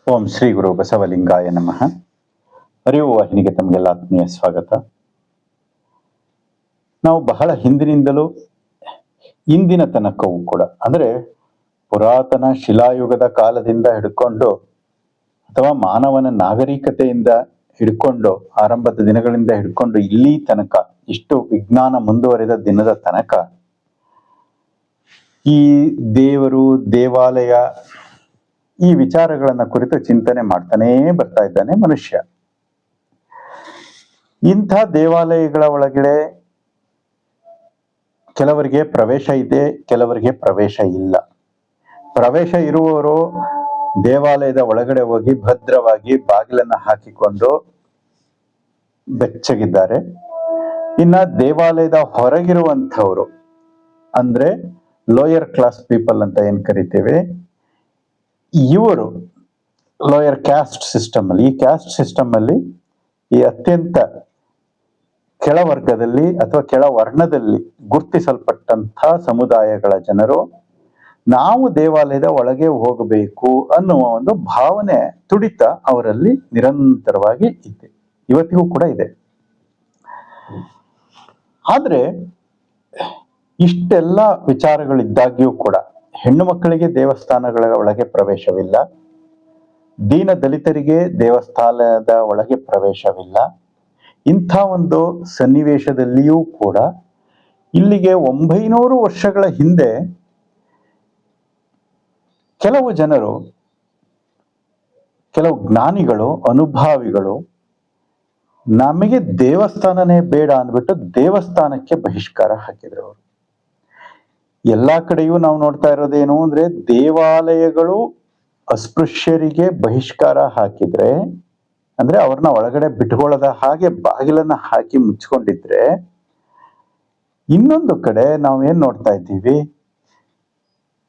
ಓಂ ಶ್ರೀ ಗುರು ಬಸವಲಿಂಗಾಯ ನಮಃ. ಅರಿವು ವಾಹಿನಿಗೆ ತಮಗೆಲ್ಲ ಆತ್ಮೀಯ ಸ್ವಾಗತ. ನಾವು ಬಹಳ ಹಿಂದಿನಿಂದಲೂ ಇಂದಿನ ತನಕವೂ ಕೂಡ ಅಂದರೆ ಪುರಾತನ ಶಿಲಾಯುಗದ ಕಾಲದಿಂದ ಹಿಡ್ಕೊಂಡು ಅಥವಾ ಮಾನವನ ನಾಗರಿಕತೆಯಿಂದ ಹಿಡ್ಕೊಂಡು ಆರಂಭದ ದಿನಗಳಿಂದ ಹಿಡ್ಕೊಂಡು ಇಲ್ಲಿ ತನಕ ಇಷ್ಟು ವಿಜ್ಞಾನ ಮುಂದುವರಿದ ದಿನದ ತನಕ ಈ ದೇವರು ದೇವಾಲಯ ಈ ವಿಚಾರಗಳನ್ನ ಕುರಿತು ಚಿಂತನೆ ಮಾಡ್ತಾನೇ ಬರ್ತಾ ಇದ್ದಾನೆ ಮನುಷ್ಯ. ಇಂಥ ದೇವಾಲಯಗಳ ಒಳಗಡೆ ಕೆಲವರಿಗೆ ಪ್ರವೇಶ ಇದೆ, ಕೆಲವರಿಗೆ ಪ್ರವೇಶ ಇಲ್ಲ. ಪ್ರವೇಶ ಇರುವವರು ದೇವಾಲಯದ ಒಳಗಡೆ ಹೋಗಿ ಭದ್ರವಾಗಿ ಬಾಗಿಲನ್ನ ಹಾಕಿಕೊಂಡು ಬೆಚ್ಚಗಿದ್ದಾರೆ. ಇನ್ನ ದೇವಾಲಯದ ಹೊರಗಿರುವಂಥವ್ರು ಅಂದ್ರೆ ಲೋಯರ್ ಕ್ಲಾಸ್ ಪೀಪಲ್ ಅಂತ ಏನ್ ಕರಿತೇವೆ, ಇವರು ಲೋಯರ್ ಕ್ಯಾಸ್ಟ್ ಸಿಸ್ಟಮ್ ಅಲ್ಲಿ, ಈ ಕ್ಯಾಸ್ಟ್ ಸಿಸ್ಟಮ್ ಅಲ್ಲಿ ಈ ಅತ್ಯಂತ ಕೆಳವರ್ಗದಲ್ಲಿ ಅಥವಾ ಕೆಳವರ್ಣದಲ್ಲಿ ಗುರುತಿಸಲ್ಪಟ್ಟಂಥ ಸಮುದಾಯಗಳ ಜನರು ನಾವು ದೇವಾಲಯದ ಒಳಗೆ ಹೋಗಬೇಕು ಅನ್ನುವ ಒಂದು ಭಾವನೆ, ತುಡಿತ ಅವರಲ್ಲಿ ನಿರಂತರವಾಗಿ ಇದೆ, ಇವತ್ತಿಗೂ ಕೂಡ ಇದೆ. ಆದ್ರೆ ಇಷ್ಟೆಲ್ಲ ವಿಚಾರಗಳಿದ್ದಾಗ್ಯೂ ಕೂಡ ಹೆಣ್ಣು ಮಕ್ಕಳಿಗೆ ದೇವಸ್ಥಾನಗಳ ಒಳಗೆ ಪ್ರವೇಶವಿಲ್ಲ, ದೀನ ದಲಿತರಿಗೆ ದೇವಸ್ಥಾನದ ಒಳಗೆ ಪ್ರವೇಶವಿಲ್ಲ. ಇಂಥ ಒಂದು ಸನ್ನಿವೇಶದಲ್ಲಿಯೂ ಕೂಡ ಇಲ್ಲಿಗೆ 900 ವರ್ಷಗಳ ಹಿಂದೆ ಕೆಲವು ಜನರು, ಕೆಲವು ಜ್ಞಾನಿಗಳು, ಅನುಭಾವಿಗಳು ನಮಗೆ ದೇವಸ್ಥಾನನೇ ಬೇಡ ಅಂದ್ಬಿಟ್ಟು ದೇವಸ್ಥಾನಕ್ಕೆ ಬಹಿಷ್ಕಾರ ಹಾಕಿದ್ರು. ಅವರು ಎಲ್ಲಾ ಕಡೆಯೂ ನಾವು ನೋಡ್ತಾ ಇರೋದೇನು ಅಂದ್ರೆ, ದೇವಾಲಯಗಳು ಅಸ್ಪೃಶ್ಯರಿಗೆ ಬಹಿಷ್ಕಾರ ಹಾಕಿದ್ರೆ ಅಂದ್ರೆ ಅವ್ರನ್ನ ಒಳಗಡೆ ಬಿಟ್ಕೊಳ್ಳದ ಹಾಗೆ ಬಾಗಿಲನ್ನ ಹಾಕಿ ಮುಚ್ಕೊಂಡಿದ್ರೆ, ಇನ್ನೊಂದು ಕಡೆ ನಾವೇನ್ ನೋಡ್ತಾ ಇದ್ದೀವಿ,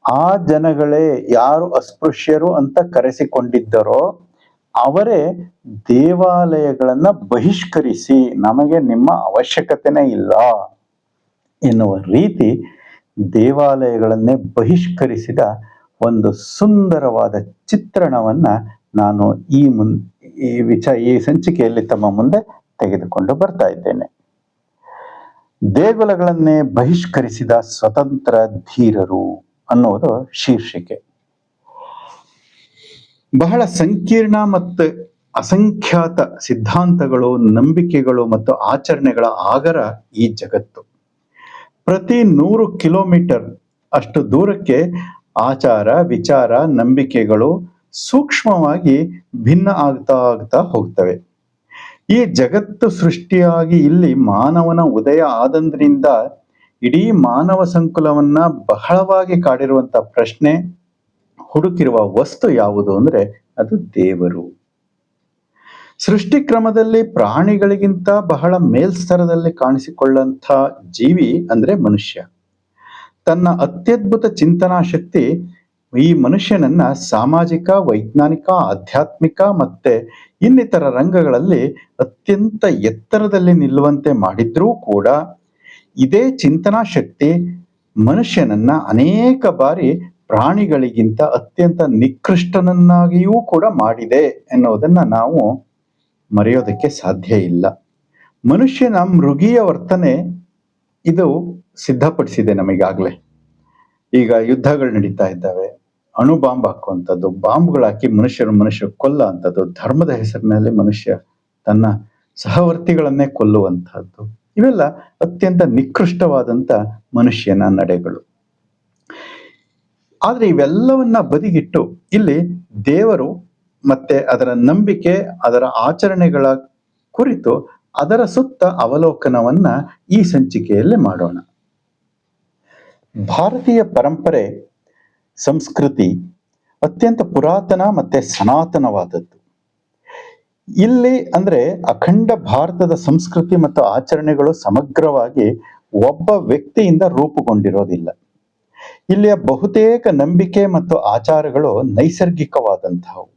ಆ ಜನಗಳೇ ಯಾರು ಅಸ್ಪೃಶ್ಯರು ಅಂತ ಕರೆಸಿಕೊಂಡಿದ್ದರೋ ಅವರೇ ದೇವಾಲಯಗಳನ್ನ ಬಹಿಷ್ಕರಿಸಿ ನಮಗೆ ನಿಮ್ಮ ಅವಶ್ಯಕತೆನೇ ಇಲ್ಲ ಎನ್ನುವ ರೀತಿ ದೇವಾಲಯಗಳನ್ನೇ ಬಹಿಷ್ಕರಿಸಿದ ಒಂದು ಸುಂದರವಾದ ಚಿತ್ರಣವನ್ನ ನಾನು ಈ ಸಂಚಿಕೆಯಲ್ಲಿ ತಮ್ಮ ಮುಂದೆ ತೆಗೆದುಕೊಂಡು ಬರ್ತಾ ಇದ್ದೇನೆ. ದೇಗುಲಗಳನ್ನೇ ಬಹಿಷ್ಕರಿಸಿದ ಸ್ವತಂತ್ರ ಧೀರರು ಅನ್ನೋದು ಶೀರ್ಷಿಕೆ. ಬಹಳ ಸಂಕೀರ್ಣ ಮತ್ತು ಅಸಂಖ್ಯಾತ ಸಿದ್ಧಾಂತಗಳು, ನಂಬಿಕೆಗಳು ಮತ್ತು ಆಚರಣೆಗಳ ಆಗರ ಈ ಜಗತ್ತು. ಪ್ರತಿ 100 ಕಿಲೋಮೀಟರ್ ಅಷ್ಟು ದೂರಕ್ಕೆ ಆಚಾರ, ವಿಚಾರ, ನಂಬಿಕೆಗಳು ಸೂಕ್ಷ್ಮವಾಗಿ ಭಿನ್ನ ಆಗ್ತಾ ಹೋಗ್ತವೆ. ಈ ಜಗತ್ತು ಸೃಷ್ಟಿಯಾಗಿ ಇಲ್ಲಿ ಮಾನವನ ಉದಯ ಆದಂದ್ರಿಂದ ಇಡೀ ಮಾನವ ಸಂಕುಲವನ್ನ ಬಹಳವಾಗಿ ಕಾಡಿರುವಂತ ಪ್ರಶ್ನೆ, ಹುಡುಕಿರುವ ವಸ್ತು ಯಾವುದು ಅಂದ್ರೆ ಅದು ದೇವರು. ಸೃಷ್ಟಿ ಕ್ರಮದಲ್ಲಿ ಪ್ರಾಣಿಗಳಿಗಿಂತ ಬಹಳ ಮೇಲ್ಸ್ತರದಲ್ಲಿ ಕಾಣಿಸಿಕೊಳ್ಳುವಂಥ ಜೀವಿ ಅಂದ್ರೆ ಮನುಷ್ಯ. ತನ್ನ ಅತ್ಯದ್ಭುತ ಚಿಂತನಾ ಶಕ್ತಿ ಈ ಮನುಷ್ಯನನ್ನ ಸಾಮಾಜಿಕ, ವೈಜ್ಞಾನಿಕ, ಆಧ್ಯಾತ್ಮಿಕ ಮತ್ತೆ ಇನ್ನಿತರ ರಂಗಗಳಲ್ಲಿ ಅತ್ಯಂತ ಎತ್ತರದಲ್ಲಿ ನಿಲ್ಲುವಂತೆ ಮಾಡಿದ್ರೂ ಕೂಡ ಇದೇ ಚಿಂತನಾ ಶಕ್ತಿ ಮನುಷ್ಯನನ್ನ ಅನೇಕ ಬಾರಿ ಪ್ರಾಣಿಗಳಿಗಿಂತ ಅತ್ಯಂತ ನಿಕೃಷ್ಟನನ್ನಾಗಿಯೂ ಕೂಡ ಮಾಡಿದೆ ಎನ್ನುವುದನ್ನ ನಾವು ಮರೆಯೋದಕ್ಕೆ ಸಾಧ್ಯ ಇಲ್ಲ. ಮನುಷ್ಯನ ಮೃಗೀಯ ವರ್ತನೆ ಇದು ಸಿದ್ಧಪಡಿಸಿದೆ ನಮಗಾಗ್ಲೇ. ಈಗ ಯುದ್ಧಗಳು ನಡೀತಾ ಇದ್ದಾವೆ, ಅಣು ಬಾಂಬ್ ಹಾಕುವಂಥದ್ದು, ಬಾಂಬ್ಗಳು ಹಾಕಿ ಮನುಷ್ಯ ಕೊಲ್ಲ ಅಂಥದ್ದು, ಧರ್ಮದ ಹೆಸರಿನಲ್ಲಿ ಮನುಷ್ಯ ತನ್ನ ಸಹವರ್ತಿಗಳನ್ನೇ ಕೊಲ್ಲುವಂತಹದ್ದು, ಇವೆಲ್ಲ ಅತ್ಯಂತ ನಿಕೃಷ್ಟವಾದಂಥ ಮನುಷ್ಯನ ನಡೆಗಳು. ಆದ್ರೆ ಇವೆಲ್ಲವನ್ನ ಬದಿಗಿಟ್ಟು ಇಲ್ಲಿ ದೇವರು ಮತ್ತೆ ಅದರ ನಂಬಿಕೆ, ಅದರ ಆಚರಣೆಗಳ ಕುರಿತು ಅದರ ಸುತ್ತ ಅವಲೋಕನವನ್ನ ಈ ಸಂಚಿಕೆಯಲ್ಲಿ ಮಾಡೋಣ. ಭಾರತೀಯ ಪರಂಪರೆ, ಸಂಸ್ಕೃತಿ ಅತ್ಯಂತ ಪುರಾತನ ಮತ್ತೆ ಸನಾತನವಾದದ್ದು. ಇಲ್ಲಿ ಅಂದ್ರೆ ಅಖಂಡ ಭಾರತದ ಸಂಸ್ಕೃತಿ ಮತ್ತು ಆಚರಣೆಗಳು ಸಮಗ್ರವಾಗಿ ಒಬ್ಬ ವ್ಯಕ್ತಿಯಿಂದ ರೂಪುಗೊಂಡಿರೋದಿಲ್ಲ. ಇಲ್ಲಿಯ ಬಹುತೇಕ ನಂಬಿಕೆ ಮತ್ತು ಆಚಾರಗಳು ನೈಸರ್ಗಿಕವಾದಂತಹವು.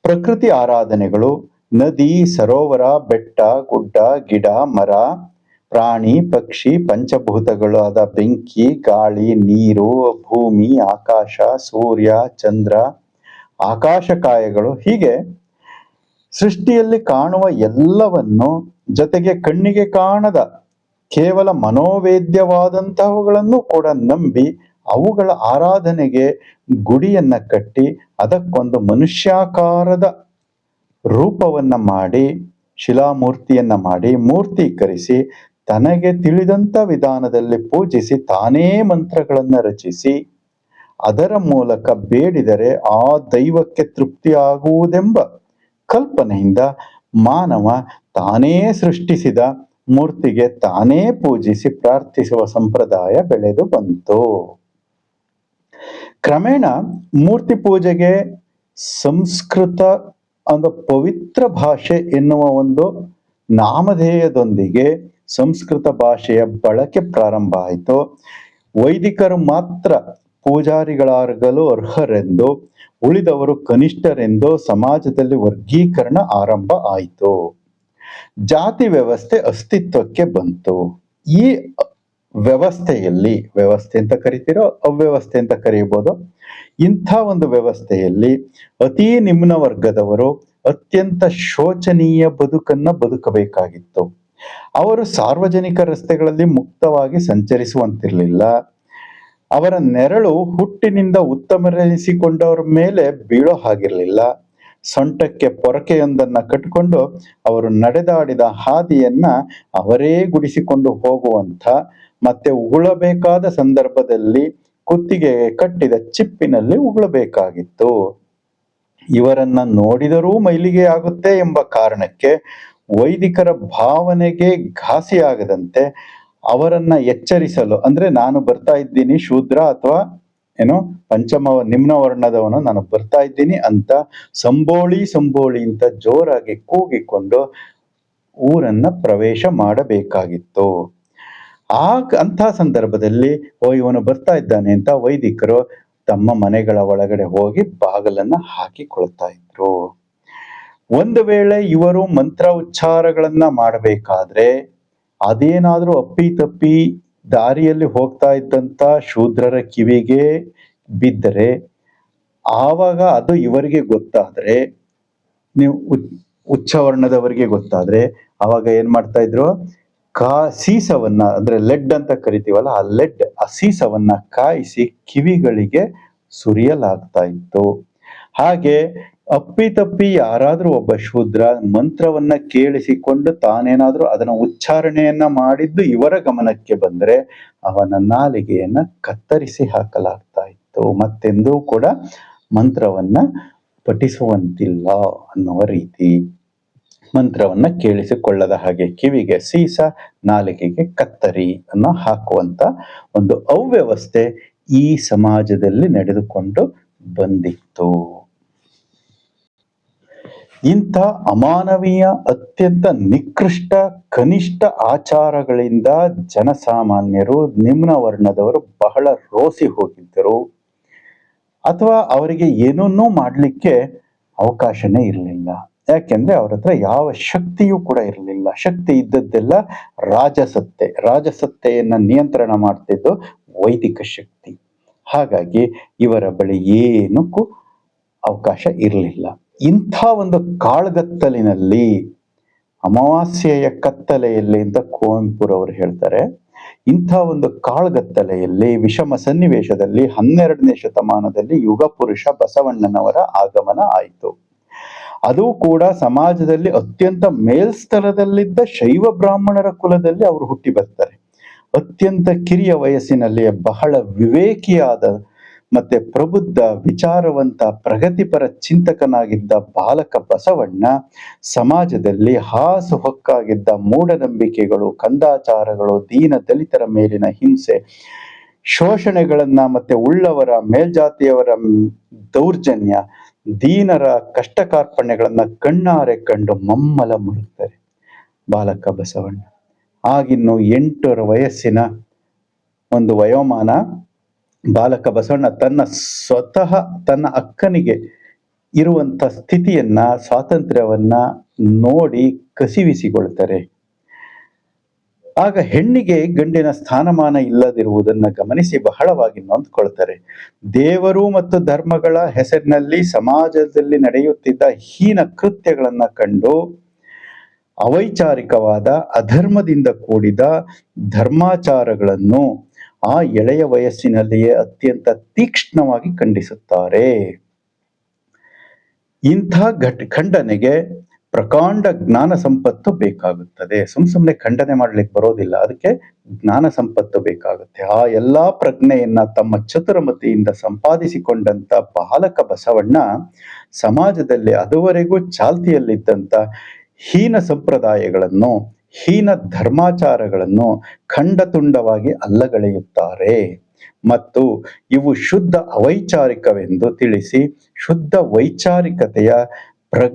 ಪ್ರಕೃತಿ ಆರಾಧನೆಗಳು, ನದಿ, ಸರೋವರ, ಬೆಟ್ಟ, ಗುಡ್ಡ, ಗಿಡ, ಮರ, ಪ್ರಾಣಿ, ಪಕ್ಷಿ, ಪಂಚಭೂತಗಳಾದ ಬೆಂಕಿ, ಗಾಳಿ, ನೀರು, ಭೂಮಿ, ಆಕಾಶ, ಸೂರ್ಯ, ಚಂದ್ರ, ಆಕಾಶಕಾಯಗಳು, ಹೀಗೆ ಸೃಷ್ಟಿಯಲ್ಲಿ ಕಾಣುವ ಎಲ್ಲವನ್ನು, ಜೊತೆಗೆ ಕಣ್ಣಿಗೆ ಕಾಣದ ಕೇವಲ ಮನೋವೇದ್ಯವಾದಂತಹವುಗಳನ್ನು ಕೂಡ ನಂಬಿ ಅವುಗಳ ಆರಾಧನೆಗೆ ಗುಡಿಯನ್ನ ಕಟ್ಟಿ ಅದಕ್ಕೊಂದು ಮನುಷ್ಯಾಕಾರದ ರೂಪವನ್ನ ಮಾಡಿ, ಶಿಲಾಮೂರ್ತಿಯನ್ನ ಮಾಡಿ ಮೂರ್ತೀಕರಿಸಿ ತನಗೆ ತಿಳಿದಂತ ವಿಧಾನದಲ್ಲಿ ಪೂಜಿಸಿ ತಾನೇ ಮಂತ್ರಗಳನ್ನ ರಚಿಸಿ ಅದರ ಮೂಲಕ ಬೇಡಿದರೆ ಆ ದೈವಕ್ಕೆ ತೃಪ್ತಿಯಾಗುವುದೆಂಬ ಕಲ್ಪನೆಯಿಂದ ಮಾನವ ತಾನೇ ಸೃಷ್ಟಿಸಿದ ಮೂರ್ತಿಗೆ ತಾನೇ ಪೂಜಿಸಿ ಪ್ರಾರ್ಥಿಸುವ ಸಂಪ್ರದಾಯ ಬೆಳೆದು ಬಂತು. ಕ್ರಮೇಣ ಮೂರ್ತಿ ಪೂಜೆಗೆ ಸಂಸ್ಕೃತ ಒಂದು ಪವಿತ್ರ ಭಾಷೆ ಎನ್ನುವ ಒಂದು ನಾಮಧೇಯದೊಂದಿಗೆ ಸಂಸ್ಕೃತ ಭಾಷೆಯ ಬಳಕೆ ಪ್ರಾರಂಭ ಆಯಿತು. ವೈದಿಕರು ಮಾತ್ರ ಪೂಜಾರಿಗಳಾಗಲು ಅರ್ಹರೆಂದು, ಉಳಿದವರು ಕನಿಷ್ಠರೆಂದು ಸಮಾಜದಲ್ಲಿ ವರ್ಗೀಕರಣ ಆರಂಭ ಆಯಿತು. ಜಾತಿ ವ್ಯವಸ್ಥೆ ಅಸ್ತಿತ್ವಕ್ಕೆ ಬಂತು. ಈ ವ್ಯವಸ್ಥೆಯಲ್ಲಿ, ವ್ಯವಸ್ಥೆ ಅಂತ ಕರಿತೀರೋ ಅವ್ಯವಸ್ಥೆ ಅಂತ ಕರೀಬೋದು, ಇಂಥ ಒಂದು ವ್ಯವಸ್ಥೆಯಲ್ಲಿ ಅತೀ ನಿಮ್ನ ವರ್ಗದವರು ಅತ್ಯಂತ ಶೋಚನೀಯ ಬದುಕನ್ನ ಬದುಕಬೇಕಾಗಿತ್ತು. ಅವರು ಸಾರ್ವಜನಿಕ ರಸ್ತೆಗಳಲ್ಲಿ ಮುಕ್ತವಾಗಿ ಸಂಚರಿಸುವಂತಿರಲಿಲ್ಲ. ಅವರ ನೆರಳು ಹುಟ್ಟಿನಿಂದ ಉತ್ತಮರೆನಿಸಿಕೊಂಡವರ ಮೇಲೆ ಬೀಳೋ ಹಾಗಿರಲಿಲ್ಲ. ಸೊಂಟಕ್ಕೆ ಪೊರಕೆಯೊಂದನ್ನ ಕಟ್ಟಿಕೊಂಡು ಅವರು ನಡೆದಾಡಿದ ಹಾದಿಯನ್ನ ಅವರೇ ಗುಡಿಸಿಕೊಂಡು ಹೋಗುವಂಥ, ಮತ್ತೆ ಉಗುಳಬೇಕಾದ ಸಂದರ್ಭದಲ್ಲಿ ಕುತ್ತಿಗೆಗೆ ಕಟ್ಟಿದ ಚಿಪ್ಪಿನಲ್ಲಿ ಉಗುಳಬೇಕಾಗಿತ್ತು. ಇವರನ್ನ ನೋಡಿದರೂ ಮೈಲಿಗೆ ಆಗುತ್ತೆ ಎಂಬ ಕಾರಣಕ್ಕೆ ವೈದಿಕರ ಭಾವನೆಗೆ ಘಾಸಿಯಾಗದಂತೆ ಅವರನ್ನ ಎಚ್ಚರಿಸಲು, ಅಂದ್ರೆ ನಾನು ಬರ್ತಾ ಇದ್ದೀನಿ ಶೂದ್ರ ಅಥವಾ ಏನೋ ಪಂಚಮ ನಿಮ್ನ ವರ್ಣದವನು, ನಾನು ಬರ್ತಾ ಇದ್ದೀನಿ ಅಂತ ಸಂಬೋಳಿ ಅಂತ ಜೋರಾಗಿ ಕೂಗಿಕೊಂಡು ಊರನ್ನ ಪ್ರವೇಶ ಮಾಡಬೇಕಾಗಿತ್ತು. ಅಂಥ ಸಂದರ್ಭದಲ್ಲಿ ಇವನು ಬರ್ತಾ ಇದ್ದಾನೆ ಅಂತ ವೈದಿಕರು ತಮ್ಮ ಮನೆಗಳ ಒಳಗಡೆ ಹೋಗಿ ಬಾಗಲನ್ನ ಹಾಕಿಕೊಳ್ತಾ ಇದ್ರು. ಒಂದು ವೇಳೆ ಇವರು ಮಂತ್ರ ಉಚ್ಚಾರಗಳನ್ನ ಮಾಡಬೇಕಾದ್ರೆ ಅದೇನಾದ್ರೂ ಅಪ್ಪಿತಪ್ಪಿ ದಾರಿಯಲ್ಲಿ ಹೋಗ್ತಾ ಇದ್ದಂತ ಶೂದ್ರರ ಕಿವಿಗೆ ಬಿದ್ದರೆ, ಆವಾಗ ಅದು ಇವರಿಗೆ ಗೊತ್ತಾದ್ರೆ, ನೀವು ಉಚ್ಚವರ್ಣದವರಿಗೆ ಗೊತ್ತಾದ್ರೆ ಅವಾಗ ಏನ್ ಮಾಡ್ತಾ ಇದ್ರು, ಸೀಸವನ್ನ, ಅಂದ್ರೆ ಲೆಡ್ ಅಂತ ಕರಿತೀವಲ್ಲ, ಆ ಸೀಸವನ್ನ ಕಾಯಿಸಿ ಕಿವಿಗಳಿಗೆ ಸುರಿಯಲಾಗ್ತಾ ಇತ್ತು. ಹಾಗೆ ಅಪ್ಪಿತಪ್ಪಿ ಯಾರಾದ್ರೂ ಒಬ್ಬ ಶೂದ್ರ ಮಂತ್ರವನ್ನ ಕೇಳಿಸಿಕೊಂಡು ತಾನೇನಾದ್ರೂ ಅದನ್ನ ಉಚ್ಚಾರಣೆಯನ್ನ ಮಾಡಿದ್ದು ಇವರ ಗಮನಕ್ಕೆ ಬಂದ್ರೆ ಅವನ ನಾಲಿಗೆಯನ್ನ ಕತ್ತರಿಸಿ ಹಾಕಲಾಗ್ತಾ ಇತ್ತು. ಮತ್ತೆಂದೂ ಕೂಡ ಮಂತ್ರವನ್ನ ಪಠಿಸುವಂತಿಲ್ಲ ಅನ್ನುವ ರೀತಿ, ಮಂತ್ರವನ್ನ ಕೇಳಿಸಿಕೊಳ್ಳದ ಹಾಗೆ ಕಿವಿಗೆ ಸೀಸ, ನಾಲಿಗೆಗೆ ಕತ್ತರಿ ಅನ್ನು ಹಾಕುವಂತ ಒಂದು ಅವ್ಯವಸ್ಥೆ ಈ ಸಮಾಜದಲ್ಲಿ ನಡೆದುಕೊಂಡು ಬಂದಿತ್ತು. ಇಂಥ ಅಮಾನವೀಯ, ಅತ್ಯಂತ ನಿಕೃಷ್ಟ, ಕನಿಷ್ಠ ಆಚಾರಗಳಿಂದ ಜನಸಾಮಾನ್ಯರು, ನಿಮ್ನ ವರ್ಣದವರು ಬಹಳ ರೋಸಿ ಹೋಗಿದ್ದರು. ಅಥವಾ ಅವರಿಗೆ ಏನನ್ನೂ ಮಾಡಲಿಕ್ಕೆ ಅವಕಾಶನೇ ಇರಲಿಲ್ಲ. ಯಾಕೆಂದ್ರೆ ಅವ್ರ ಹತ್ರ ಯಾವ ಶಕ್ತಿಯೂ ಕೂಡ ಇರಲಿಲ್ಲ. ಶಕ್ತಿ ಇದ್ದದ್ದೆಲ್ಲ ರಾಜಸತ್ತೆಯನ್ನ ನಿಯಂತ್ರಣ ಮಾಡ್ತಿದ್ದು ವೈದಿಕ ಶಕ್ತಿ. ಹಾಗಾಗಿ ಇವರ ಬಳಿ ಏನಕ್ಕೂ ಅವಕಾಶ ಇರಲಿಲ್ಲ. ಇಂಥ ಒಂದು ಕಾಳ್ಗತ್ತಲಿನಲ್ಲಿ, ಅಮಾವಾಸ್ಯೆಯ ಕತ್ತಲೆಯಲ್ಲಿ ಅಂತ ಕುವೆಂಪುರವರು ಹೇಳ್ತಾರೆ, ಇಂಥ ಒಂದು ಕಾಳ್ಗತ್ತಲೆಯಲ್ಲಿ, ವಿಷಮ ಸನ್ನಿವೇಶದಲ್ಲಿ 12ನೇ ಶತಮಾನದಲ್ಲಿ ಯುಗ ಪುರುಷ ಬಸವಣ್ಣನವರ ಆಗಮನ ಆಯಿತು. ಅದು ಕೂಡ ಸಮಾಜದಲ್ಲಿ ಅತ್ಯಂತ ಮೇಲ್ಸ್ತರದಲ್ಲಿದ್ದ ಶೈವ ಬ್ರಾಹ್ಮಣರ ಕುಲದಲ್ಲಿ ಅವರು ಹುಟ್ಟಿ ಬರ್ತಾರೆ. ಅತ್ಯಂತ ಕಿರಿಯ ವಯಸ್ಸಿನಲ್ಲಿ ಬಹಳ ವಿವೇಕಿಯಾದ ಮತ್ತೆ ಪ್ರಬುದ್ಧ, ವಿಚಾರವಂತ, ಪ್ರಗತಿಪರ ಚಿಂತಕನಾಗಿದ್ದ ಬಾಲಕ ಬಸವಣ್ಣ ಸಮಾಜದಲ್ಲಿ ಹಾಸು ಹೊಕ್ಕಾಗಿದ್ದ ಮೂಢನಂಬಿಕೆಗಳು, ಕಂದಾಚಾರಗಳು, ದೀನ ದಲಿತರ ಮೇಲಿನ ಹಿಂಸೆ, ಶೋಷಣೆಗಳನ್ನ, ಮತ್ತೆ ಉಳ್ಳವರ, ಮೇಲ್ಜಾತಿಯವರ ದೌರ್ಜನ್ಯ, ದೀನರ ಕಷ್ಟ ಕಾರ್ಪಣ್ಯಗಳನ್ನ ಕಣ್ಣಾರೆ ಕಂಡು ಮಮ್ಮಲ ಮುರುಗ್ತಾರೆ ಬಾಲಕ ಬಸವಣ್ಣ. ಆಗಿನ್ನು 8ರ ವಯಸ್ಸಿನ ಒಂದು ವಯೋಮಾನ. ಬಾಲಕ ಬಸವಣ್ಣ ಸ್ವತಃ ತನ್ನ ಅಕ್ಕನಿಗೆ ಇರುವಂತ ಸ್ಥಿತಿಯನ್ನ, ಸ್ವಾತಂತ್ರ್ಯವನ್ನ ನೋಡಿ ಕಸಿವಿಸಿಕೊಳ್ತಾರೆ. ಆಗ ಹೆಣ್ಣಿಗೆ ಗಂಡಿನ ಸ್ಥಾನಮಾನ ಇಲ್ಲದಿರುವುದನ್ನ ಗಮನಿಸಿ ಬಹಳವಾಗಿ ನೊಂದ್ಕೊಳ್ತಾರೆ. ದೇವರು ಮತ್ತು ಧರ್ಮಗಳ ಹೆಸರಿನಲ್ಲಿ ಸಮಾಜದಲ್ಲಿ ನಡೆಯುತ್ತಿದ್ದ ಹೀನ ಕೃತ್ಯಗಳನ್ನ ಕಂಡು ಅವೈಚಾರಿಕವಾದ ಅಧರ್ಮದಿಂದ ಕೂಡಿದ ಧರ್ಮಾಚಾರಗಳನ್ನು ಆ ಎಳೆಯ ವಯಸ್ಸಿನಲ್ಲಿಯೇ ಅತ್ಯಂತ ತೀಕ್ಷ್ಣವಾಗಿ ಖಂಡಿಸುತ್ತಾರೆ. ಇಂಥ ಖಂಡನೆಗೆ ಪ್ರಕಾಂಡ ಜ್ಞಾನ ಸಂಪತ್ತು ಬೇಕಾಗುತ್ತದೆ. ಸುಮ್ಮನೆ ಖಂಡನೆ ಮಾಡ್ಲಿಕ್ಕೆ ಬರೋದಿಲ್ಲ, ಅದಕ್ಕೆ ಜ್ಞಾನ ಸಂಪತ್ತು ಬೇಕಾಗುತ್ತೆ. ಆ ಎಲ್ಲಾ ಪ್ರಜ್ಞೆಯನ್ನ ತಮ್ಮ ಚತುರಮತಿಯಿಂದ ಸಂಪಾದಿಸಿಕೊಂಡಂತ ಬಾಲಕ ಬಸವಣ್ಣ ಸಮಾಜದಲ್ಲಿ ಅದುವರೆಗೂ ಚಾಲ್ತಿಯಲ್ಲಿದ್ದಂತ ಹೀನ ಸಂಪ್ರದಾಯಗಳನ್ನು, ಹೀನ ಧರ್ಮಾಚಾರಗಳನ್ನು ಖಂಡತುಂಡವಾಗಿ ಅಲ್ಲಗಳೆಯುತ್ತಾರೆ ಮತ್ತು ಇವು ಶುದ್ಧ ಅವೈಚಾರಿಕವೆಂದು ತಿಳಿಸಿ ಶುದ್ಧ ವೈಚಾರಿಕತೆಯ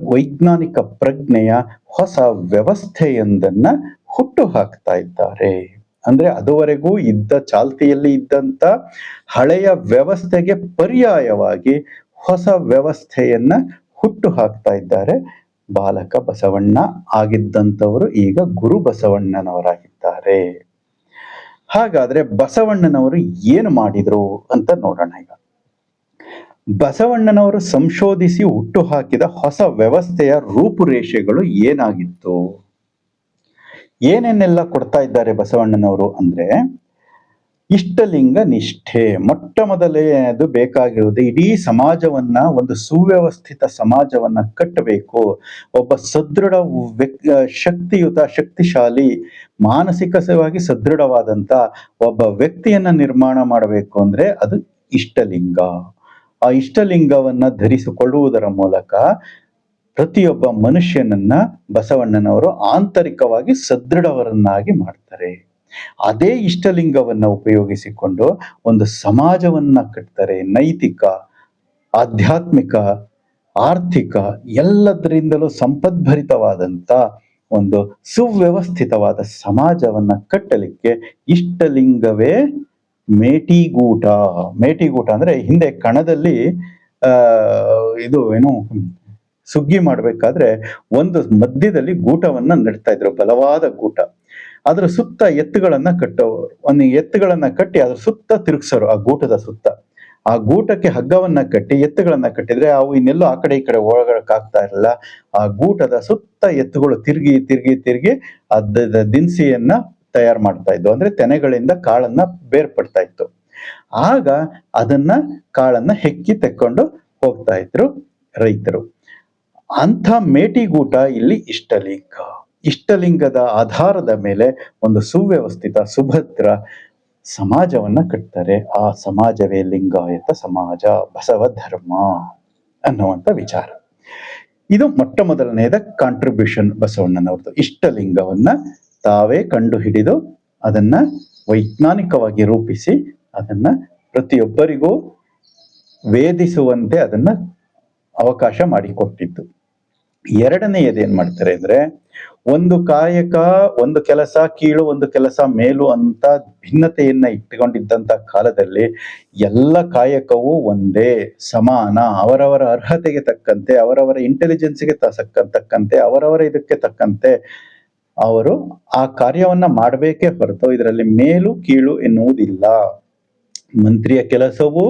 ವೈಜ್ಞಾನಿಕ ಪ್ರಜ್ಞೆಯ ಹೊಸ ವ್ಯವಸ್ಥೆಯೊಂದನ್ನ ಹುಟ್ಟು ಹಾಕ್ತಾ ಇದ್ದಾರೆ. ಅಂದ್ರೆ ಅದುವರೆಗೂ ಇದ್ದ ಚಾಲ್ತಿಯಲ್ಲಿ ಇದ್ದಂತ ಹಳೆಯ ವ್ಯವಸ್ಥೆಗೆ ಪರ್ಯಾಯವಾಗಿ ಹೊಸ ವ್ಯವಸ್ಥೆಯನ್ನ ಹುಟ್ಟು ಹಾಕ್ತಾ ಇದ್ದಾರೆ. ಬಾಲಕ ಬಸವಣ್ಣ ಆಗಿದ್ದಂಥವರು ಈಗ ಗುರು ಬಸವಣ್ಣನವರಾಗಿದ್ದಾರೆ. ಹಾಗಾದ್ರೆ ಬಸವಣ್ಣನವರು ಏನು ಮಾಡಿದ್ರು ಅಂತ ನೋಡೋಣ. ಈಗ ಬಸವಣ್ಣನವರು ಸಂಶೋಧಿಸಿ ಹುಟ್ಟು ಹಾಕಿದ ಹೊಸ ವ್ಯವಸ್ಥೆಯ ರೂಪುರೇಷೆಗಳು ಏನಾಗಿತ್ತು, ಏನೇನೆಲ್ಲ ಕೊಡ್ತಾ ಇದ್ದಾರೆ ಬಸವಣ್ಣನವರು ಅಂದ್ರೆ, ಇಷ್ಟಲಿಂಗ ನಿಷ್ಠೆ ಮೊಟ್ಟ ಮೊದಲನೆಯದು ಬೇಕಾಗಿರುವುದು. ಇಡೀ ಸಮಾಜವನ್ನ, ಒಂದು ಸುವ್ಯವಸ್ಥಿತ ಸಮಾಜವನ್ನ ಕಟ್ಟಬೇಕು. ಒಬ್ಬ ಸದೃಢ ಶಕ್ತಿಯುತ, ಶಕ್ತಿಶಾಲಿ, ಮಾನಸಿಕವಾಗಿ ಸದೃಢವಾದಂತ ಒಬ್ಬ ವ್ಯಕ್ತಿಯನ್ನ ನಿರ್ಮಾಣ ಮಾಡಬೇಕು ಅಂದ್ರೆ ಅದು ಇಷ್ಟಲಿಂಗ. ಆ ಇಷ್ಟಲಿಂಗವನ್ನ ಧರಿಸಿಕೊಳ್ಳುವುದರ ಮೂಲಕ ಪ್ರತಿಯೊಬ್ಬ ಮನುಷ್ಯನನ್ನ ಬಸವಣ್ಣನವರು ಆಂತರಿಕವಾಗಿ ಸದೃಢವರನ್ನಾಗಿ ಮಾಡ್ತಾರೆ. ಅದೇ ಇಷ್ಟಲಿಂಗವನ್ನ ಉಪಯೋಗಿಸಿಕೊಂಡು ಒಂದು ಸಮಾಜವನ್ನ ಕಟ್ತಾರೆ. ನೈತಿಕ, ಆಧ್ಯಾತ್ಮಿಕ, ಆರ್ಥಿಕ ಎಲ್ಲದರಿಂದಲೂ ಸಂಪದ್ಭರಿತವಾದಂತ ಒಂದು ಸುವ್ಯವಸ್ಥಿತವಾದ ಸಮಾಜವನ್ನ ಕಟ್ಟಲಿಕ್ಕೆ ಇಷ್ಟಲಿಂಗವೇ ಮೇಟಿಗೂಟ. ಮೇಟಿಗೂಟ ಅಂದ್ರೆ ಹಿಂದೆ ಕಣದಲ್ಲಿ ಇದು ಏನು ಸುಗ್ಗಿ ಮಾಡ್ಬೇಕಾದ್ರೆ ಒಂದು ಮಧ್ಯದಲ್ಲಿ ಗೂಟವನ್ನ ನೆಡ್ತಾ ಇದ್ರು, ಬಲವಾದ ಗೂಟ. ಅದ್ರ ಸುತ್ತ ಎತ್ತುಗಳನ್ನ ಕಟ್ಟೋರು. ಒಂದು ಎತ್ತುಗಳನ್ನ ಕಟ್ಟಿ ಅದ್ರ ಸುತ್ತ ತಿರುಗ್ಸೋರು. ಆ ಗೂಟದ ಸುತ್ತ ಆ ಗೂಟಕ್ಕೆ ಹಗ್ಗವನ್ನ ಕಟ್ಟಿ ಎತ್ತುಗಳನ್ನ ಕಟ್ಟಿದ್ರೆ ಅವು ಇನ್ನೆಲ್ಲೋ ಆ ಕಡೆ ಈ ಕಡೆ ಓಡಾಡಕ್ ಆಗ್ತಾ ಇರಲಿಲ್ಲ. ಆ ಗೂಟದ ಸುತ್ತ ಎತ್ತುಗಳು ತಿರುಗಿ ತಿರುಗಿ ತಿರುಗಿ ಅದ ದಿನಸಿಯನ್ನ ತಯಾರು ಮಾಡ್ತಾ ಇದ್ವು. ಅಂದ್ರೆ ತೆನೆಗಳಿಂದ ಕಾಳನ್ನ ಬೇರ್ಪಡ್ತಾ ಇತ್ತು. ಆಗ ಅದನ್ನ ಕಾಳನ್ನ ಹೆಕ್ಕಿ ತೆಕ್ಕೊಂಡು ಹೋಗ್ತಾ ಇದ್ರು ರೈತರು. ಅಂಥ ಮೇಟಿಗೂಟ ಇಲ್ಲಿ ಇಷ್ಟಲಿಂಗ. ಇಷ್ಟಲಿಂಗದ ಆಧಾರದ ಮೇಲೆ ಒಂದು ಸುವ್ಯವಸ್ಥಿತ, ಸುಭದ್ರ ಸಮಾಜವನ್ನ ಕಟ್ತಾರೆ. ಆ ಸಮಾಜವೇ ಲಿಂಗಾಯತ ಸಮಾಜ, ಬಸವ ಧರ್ಮ ಅನ್ನುವಂಥ ವಿಚಾರ. ಇದು ಮೊಟ್ಟ ಮೊದಲನೆಯದ ಕಾಂಟ್ರಿಬ್ಯೂಷನ್ ಬಸವಣ್ಣನವ್ರದ್ದು. ಇಷ್ಟಲಿಂಗವನ್ನ ತಾವೇ ಕಂಡು ಹಿಡಿದು ಅದನ್ನ ವೈಜ್ಞಾನಿಕವಾಗಿ ರೂಪಿಸಿ ಅದನ್ನ ಪ್ರತಿಯೊಬ್ಬರಿಗೂ ವೇದಿಸುವಂತೆ ಅದನ್ನ ಅವಕಾಶ ಮಾಡಿಕೊಟ್ಟಿದ್ದು. ಎರಡನೆಯದೇನ್ ಮಾಡ್ತಾರೆ ಅಂದ್ರೆ, ಒಂದು ಕಾಯಕ, ಒಂದು ಕೆಲಸ ಕೀಳು, ಒಂದು ಕೆಲಸ ಮೇಲು ಅಂತ ಭಿನ್ನತೆಯನ್ನ ಇಟ್ಟುಕೊಂಡಿದ್ದಂತ ಕಾಲದಲ್ಲಿ ಎಲ್ಲ ಕಾಯಕವೂ ಒಂದೇ, ಸಮಾನ, ಅವರವರ ಅರ್ಹತೆಗೆ ತಕ್ಕಂತೆ, ಅವರವರ ಇಂಟೆಲಿಜೆನ್ಸ್ಗೆ ತಕ್ಕಂತೆ, ಅವರವರ ಇದಕ್ಕೆ ತಕ್ಕಂತೆ ಅವರು ಆ ಕಾರ್ಯವನ್ನ ಮಾಡಬೇಕೇ ಹೊರತು ಇದರಲ್ಲಿ ಮೇಲು ಕೀಳು ಎನ್ನುವುದಿಲ್ಲ. ಮಂತ್ರಿಯ ಕೆಲಸವು,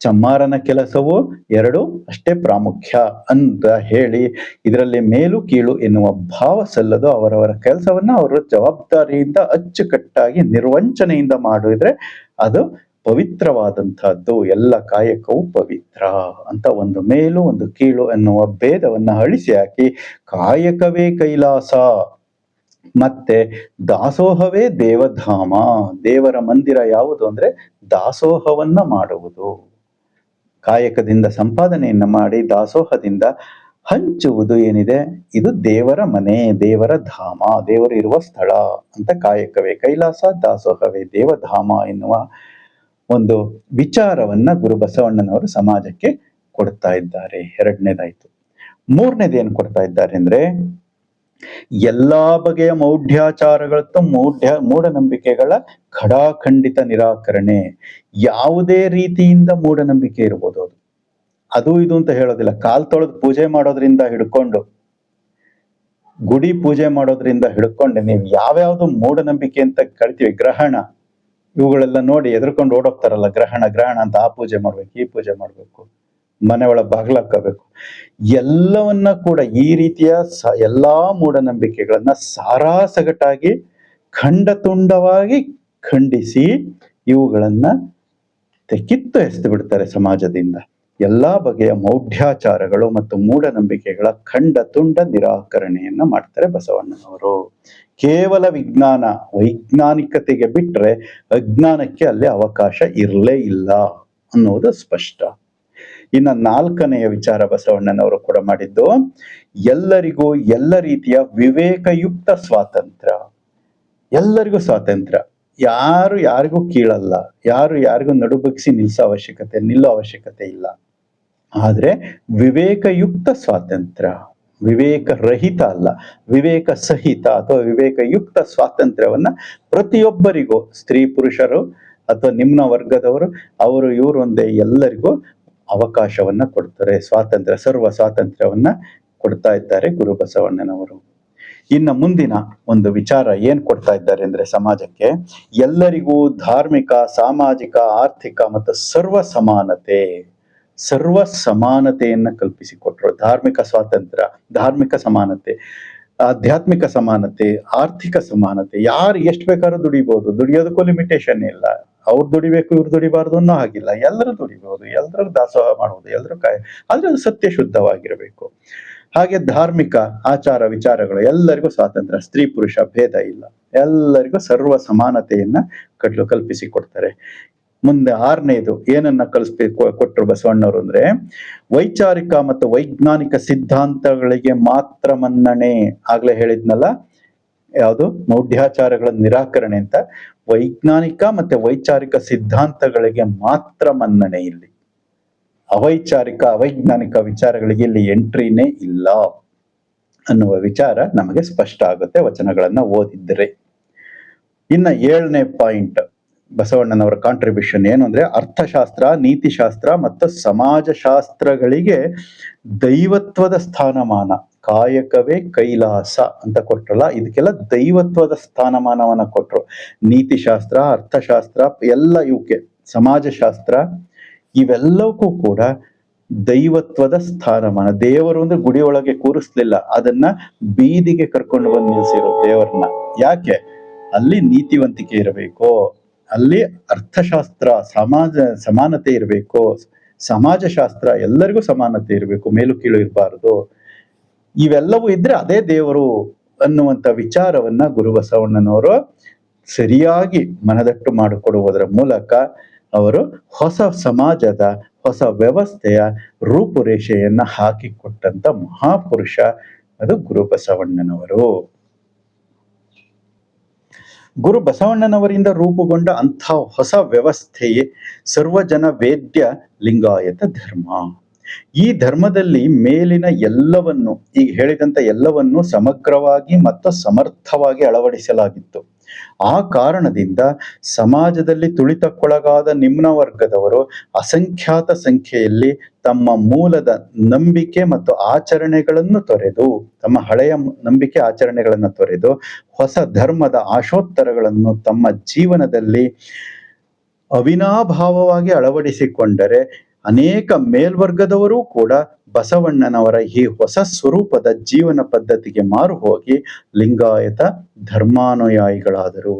ಚಮ್ಮಾರನ ಕೆಲಸವು ಎರಡು ಅಷ್ಟೇ ಪ್ರಾಮುಖ್ಯ ಅಂತ ಹೇಳಿ ಇದರಲ್ಲಿ ಮೇಲು ಕೀಳು ಎನ್ನುವ ಭಾವ ಸಲ್ಲದು. ಅವರವರ ಕೆಲಸವನ್ನ ಅವರು ಜವಾಬ್ದಾರಿಯಿಂದ ಅಚ್ಚುಕಟ್ಟಾಗಿ ನಿರ್ವಂಚನೆಯಿಂದ ಮಾಡಿದ್ರೆ ಅದು ಪವಿತ್ರವಾದಂತಹದ್ದು. ಎಲ್ಲ ಕಾಯಕವು ಪವಿತ್ರ ಅಂತ ಒಂದು ಮೇಲು ಒಂದು ಕೀಳು ಎನ್ನುವ ಭೇದವನ್ನ ಅಳಿಸಿ ಹಾಕಿ ಕಾಯಕವೇ ಕೈಲಾಸ ಮತ್ತೆ ದಾಸೋಹವೇ ದೇವಧಾಮ. ದೇವರ ಮಂದಿರ ಯಾವುದು ಅಂದ್ರೆ ದಾಸೋಹವನ್ನ ಮಾಡುವುದು. ಕಾಯಕದಿಂದ ಸಂಪಾದನೆಯನ್ನ ಮಾಡಿ ದಾಸೋಹದಿಂದ ಹಂಚುವುದು ಏನಿದೆ ಇದು ದೇವರ ಮನೆ, ದೇವರ ಧಾಮ, ದೇವರು ಇರುವ ಸ್ಥಳ ಅಂತ. ಕಾಯಕವೇ ಕೈಲಾಸ, ದಾಸೋಹವೇ ದೇವಧಾಮ ಎನ್ನುವ ಒಂದು ವಿಚಾರವನ್ನ ಗುರು ಬಸವಣ್ಣನವರು ಸಮಾಜಕ್ಕೆ ಕೊಡ್ತಾ ಇದ್ದಾರೆ. ಎರಡನೇದಾಯ್ತು. ಮೂರನೇದೇನು ಕೊಡ್ತಾ ಇದ್ದಾರೆ ಅಂದ್ರೆ, ಎಲ್ಲಾ ಬಗೆಯ ಮೌಢ್ಯಾಚಾರಗಳತ್ತು ಮೂಢನಂಬಿಕೆಗಳ ಖಡಾಖಂಡಿತ ನಿರಾಕರಣೆ. ಯಾವುದೇ ರೀತಿಯಿಂದ ಮೂಢನಂಬಿಕೆ ಇರ್ಬೋದು, ಅದು ಇದು ಅಂತ ಹೇಳೋದಿಲ್ಲ. ಕಾಲ್ ತೊಳೆದು ಪೂಜೆ ಮಾಡೋದ್ರಿಂದ ಹಿಡ್ಕೊಂಡು ಗುಡಿ ಪೂಜೆ ಮಾಡೋದ್ರಿಂದ ಹಿಡ್ಕೊಂಡು ನೀವು ಯಾವ್ಯಾವ್ದು ಮೂಢನಂಬಿಕೆ ಅಂತ ಕರಿತೀವಿ, ಗ್ರಹಣ, ಇವುಗಳೆಲ್ಲ ನೋಡಿ ಎದ್ರಕೊಂಡು ಓಡೋಗ್ತಾರಲ್ಲ, ಗ್ರಹಣ ಗ್ರಹಣ ಅಂತ, ಆ ಪೂಜೆ ಮಾಡ್ಬೇಕು, ಈ ಪೂಜೆ ಮಾಡ್ಬೇಕು, ಮನೆ ಒಳಗೆ ಬಾಗ್ಲಾಕಬೇಕು, ಎಲ್ಲವನ್ನ ಕೂಡ ಈ ರೀತಿಯ ಎಲ್ಲಾ ಮೂಢನಂಬಿಕೆಗಳನ್ನ ಸಾರಾಸಗಟಾಗಿ ಖಂಡತುಂಡವಾಗಿ ಖಂಡಿಸಿ ಇವುಗಳನ್ನ ಕಿತ್ತು ಎಸೆದು ಬಿಡ್ತಾರೆ ಸಮಾಜದಿಂದ. ಎಲ್ಲಾ ಬಗೆಯ ಮೌಢ್ಯಾಚಾರಗಳು ಮತ್ತು ಮೂಢನಂಬಿಕೆಗಳ ಖಂಡ ತುಂಡ ನಿರಾಕರಣೆಯನ್ನ ಮಾಡ್ತಾರೆ ಬಸವಣ್ಣನವರು. ಕೇವಲ ವಿಜ್ಞಾನ, ವೈಜ್ಞಾನಿಕತೆಗೆ ಬಿಟ್ರೆ ಅಜ್ಞಾನಕ್ಕೆ ಅಲ್ಲಿ ಅವಕಾಶ ಇರಲೇ ಇಲ್ಲ ಅನ್ನುವುದು ಸ್ಪಷ್ಟ. ಇನ್ನ 4ನೆಯ ವಿಚಾರ ಬಸವಣ್ಣನವರು ಕೂಡ ಮಾಡಿದ್ದು, ಎಲ್ಲರಿಗೂ ಎಲ್ಲ ರೀತಿಯ ವಿವೇಕಯುಕ್ತ ಸ್ವಾತಂತ್ರ್ಯ. ಎಲ್ಲರಿಗೂ ಸ್ವಾತಂತ್ರ್ಯ, ಯಾರು ಯಾರಿಗೂ ಕೀಳಲ್ಲ, ಯಾರು ಯಾರಿಗೂ ನಡುಬಗ್ಸಿ ನಿಲ್ಲೋ ಅವಶ್ಯಕತೆ ಇಲ್ಲ. ಆದ್ರೆ ವಿವೇಕಯುಕ್ತ ಸ್ವಾತಂತ್ರ್ಯ, ವಿವೇಕ ರಹಿತ ಅಲ್ಲ, ವಿವೇಕ ಸಹಿತ ಅಥವಾ ವಿವೇಕಯುಕ್ತ ಸ್ವಾತಂತ್ರ್ಯವನ್ನ ಪ್ರತಿಯೊಬ್ಬರಿಗೂ, ಸ್ತ್ರೀ ಪುರುಷರು ಅಥವಾ ನಿಮ್ನ ವರ್ಗದವರು, ಅವರು ಇವರು ಒಂದೇ, ಎಲ್ಲರಿಗೂ ಅವಕಾಶವನ್ನ ಕೊಡ್ತಾರೆ. ಸ್ವಾತಂತ್ರ್ಯ, ಸರ್ವ ಸ್ವಾತಂತ್ರ್ಯವನ್ನ ಕೊಡ್ತಾ ಇದ್ದಾರೆ ಗುರು ಬಸವಣ್ಣನವರು. ಇನ್ನು ಮುಂದಿನ ಒಂದು ವಿಚಾರ ಏನ್ ಕೊಡ್ತಾ ಇದ್ದಾರೆ ಅಂದ್ರೆ ಸಮಾಜಕ್ಕೆ, ಎಲ್ಲರಿಗೂ ಧಾರ್ಮಿಕ, ಸಾಮಾಜಿಕ, ಆರ್ಥಿಕ ಮತ್ತು ಸರ್ವ ಸಮಾನತೆಯನ್ನ ಕಲ್ಪಿಸಿಕೊಟ್ರು. ಧಾರ್ಮಿಕ ಸ್ವಾತಂತ್ರ್ಯ, ಧಾರ್ಮಿಕ ಸಮಾನತೆ, ಆಧ್ಯಾತ್ಮಿಕ ಸಮಾನತೆ, ಆರ್ಥಿಕ ಸಮಾನತೆ. ಯಾರು ಎಷ್ಟು ಬೇಕಾದ್ರೂ ದುಡಿಬಹುದು, ದುಡಿಯೋದಕ್ಕೂ ಲಿಮಿಟೇಷನ್ ಇಲ್ಲ. ಅವ್ರು ದುಡಿಬೇಕು ಇವ್ರು ದುಡಿಬಾರ್ದು ಅನ್ನೋ ಹಾಗಿಲ್ಲ, ಎಲ್ಲರೂ ದುಡಿಬಹುದು, ಎಲ್ಲರೂ ದಾಸೋಹ ಮಾಡುವುದು, ಎಲ್ಲರೂ ಆದ್ರೆ ಅದು ಸತ್ಯ ಶುದ್ಧವಾಗಿರಬೇಕು. ಹಾಗೆ ಧಾರ್ಮಿಕ ಆಚಾರ ವಿಚಾರಗಳು, ಎಲ್ಲರಿಗೂ ಸ್ವಾತಂತ್ರ್ಯ, ಸ್ತ್ರೀ ಪುರುಷ ಭೇದ ಇಲ್ಲ, ಎಲ್ಲರಿಗೂ ಸರ್ವ ಸಮಾನತೆಯನ್ನ ಕಲ್ಪಿಸಿ ಕೊಡ್ತಾರೆ. ಮುಂದೆ 6ನೇದು ಏನನ್ನ ಕೊಟ್ಟರು ಬಸವಣ್ಣವರು ಅಂದ್ರೆ, ವೈಚಾರಿಕ ಮತ್ತು ವೈಜ್ಞಾನಿಕ ಸಿದ್ಧಾಂತಗಳಿಗೆ ಮಾತ್ರ ಮನ್ನಣೆ. ಆಗ್ಲೇ ಹೇಳಿದ್ನಲ್ಲ, ಯಾವುದು ಮೌಢ್ಯಾಚಾರಗಳ ನಿರಾಕರಣೆ ಅಂತ. ವೈಜ್ಞಾನಿಕ ಮತ್ತೆ ವೈಚಾರಿಕ ಸಿದ್ಧಾಂತಗಳಿಗೆ ಮಾತ್ರ ಮನ್ನಣೆ ಇಲ್ಲಿ. ಅವೈಚಾರಿಕ ಅವೈಜ್ಞಾನಿಕ ವಿಚಾರಗಳಿಗೆ ಇಲ್ಲಿ ಎಂಟ್ರಿನೇ ಇಲ್ಲ ಅನ್ನುವ ವಿಚಾರ ನಮಗೆ ಸ್ಪಷ್ಟ ಆಗುತ್ತೆ ವಚನಗಳನ್ನ ಓದಿದ್ರೆ. ಇನ್ನ 7ನೇ ಪಾಯಿಂಟ್ ಬಸವಣ್ಣನವರ ಕಾಂಟ್ರಿಬ್ಯೂಷನ್ ಏನು ಅಂದ್ರೆ, ಅರ್ಥಶಾಸ್ತ್ರ, ನೀತಿಶಾಸ್ತ್ರ ಮತ್ತು ಸಮಾಜಶಾಸ್ತ್ರಗಳಿಗೆ ದೈವತ್ವದ ಸ್ಥಾನಮಾನ. ಕಾಯಕವೇ ಕೈಲಾಸ ಅಂತ ಕೊಟ್ರಲ್ಲ, ಇದಕ್ಕೆಲ್ಲ ದೈವತ್ವದ ಸ್ಥಾನಮಾನವನ್ನ ಕೊಟ್ರು. ನೀತಿಶಾಸ್ತ್ರ, ಅರ್ಥಶಾಸ್ತ್ರ ಎಲ್ಲ ಇವಕ್ಕೆ, ಸಮಾಜಶಾಸ್ತ್ರ ಇವೆಲ್ಲವಕ್ಕೂ ಕೂಡ ದೈವತ್ವದ ಸ್ಥಾನಮಾನ. ದೇವರು ಅಂದ್ರೆ ಗುಡಿ ಒಳಗೆ ಕೂರಿಸ್ಲಿಲ್ಲ, ಅದನ್ನ ಬೀದಿಗೆ ಕರ್ಕೊಂಡು ಬಂದು ನಿಲ್ಸಿರೋ ದೇವರನ್ನ. ಯಾಕೆ? ಅಲ್ಲಿ ನೀತಿವಂತಿಕೆ ಇರಬೇಕು, ಅಲ್ಲಿ ಅರ್ಥಶಾಸ್ತ್ರ ಸಮಾನತೆ ಇರಬೇಕು, ಸಮಾಜಶಾಸ್ತ್ರ ಎಲ್ಲರಿಗೂ ಸಮಾನತೆ ಇರಬೇಕು, ಮೇಲು ಕೀಳು ಇರಬಾರದು. ಇವೆಲ್ಲವೂ ಇದ್ರೆ ಅದೇ ದೇವರು ಅನ್ನುವಂತ ವಿಚಾರವನ್ನ ಗುರು ಬಸವಣ್ಣನವರು ಸರಿಯಾಗಿ ಮನದಟ್ಟು ಮಾಡಿಕೊಡುವುದರ ಮೂಲಕ ಅವರು ಹೊಸ ಸಮಾಜದ, ಹೊಸ ವ್ಯವಸ್ಥೆಯ ರೂಪುರೇಷೆಯನ್ನ ಹಾಕಿಕೊಟ್ಟಂತ ಮಹಾಪುರುಷ ಅದು ಗುರು ಬಸವಣ್ಣನವರು. ಗುರು ಬಸವಣ್ಣನವರಿಂದ ರೂಪುಗೊಂಡ ಅಂಥ ಹೊಸ ವ್ಯವಸ್ಥೆಯೇ ಸರ್ವಜನ ವೇದ್ಯ ಲಿಂಗಾಯತ ಧರ್ಮ. ಈ ಧರ್ಮದಲ್ಲಿ ಮೇಲಿನ ಎಲ್ಲವನ್ನು, ಈಗ ಹೇಳಿದಂತ ಎಲ್ಲವನ್ನು ಸಮಗ್ರವಾಗಿ ಮತ್ತು ಸಮರ್ಥವಾಗಿ ಅಳವಡಿಸಲಾಗಿತ್ತು. ಆ ಕಾರಣದಿಂದ ಸಮಾಜದಲ್ಲಿ ತುಳಿತಕ್ಕೊಳಗಾದ ನಿಮ್ನ ವರ್ಗದವರು ಅಸಂಖ್ಯಾತ ಸಂಖ್ಯೆಯಲ್ಲಿ ತಮ್ಮ ಮೂಲದ ನಂಬಿಕೆ ಮತ್ತು ಆಚರಣೆಗಳನ್ನು ತೊರೆದು, ತಮ್ಮ ಹಳೆಯ ನಂಬಿಕೆ ಆಚರಣೆಗಳನ್ನು ತೊರೆದು ಹೊಸ ಧರ್ಮದ ಆಶೋತ್ತರಗಳನ್ನು ತಮ್ಮ ಜೀವನದಲ್ಲಿ ಅವಿನಾಭಾವವಾಗಿ ಅಳವಡಿಸಿಕೊಂಡರೆ, ಅನೇಕ ಮೇಲ್ವರ್ಗದವರೂ ಕೂಡ ಬಸವಣ್ಣನವರ ಈ ಹೊಸ ಸ್ವರೂಪದ ಜೀವನ ಪದ್ಧತಿಗೆ ಮಾರು ಹೋಗಿ ಲಿಂಗಾಯತ ಧರ್ಮಾನುಯಾಯಿಗಳಾದರು.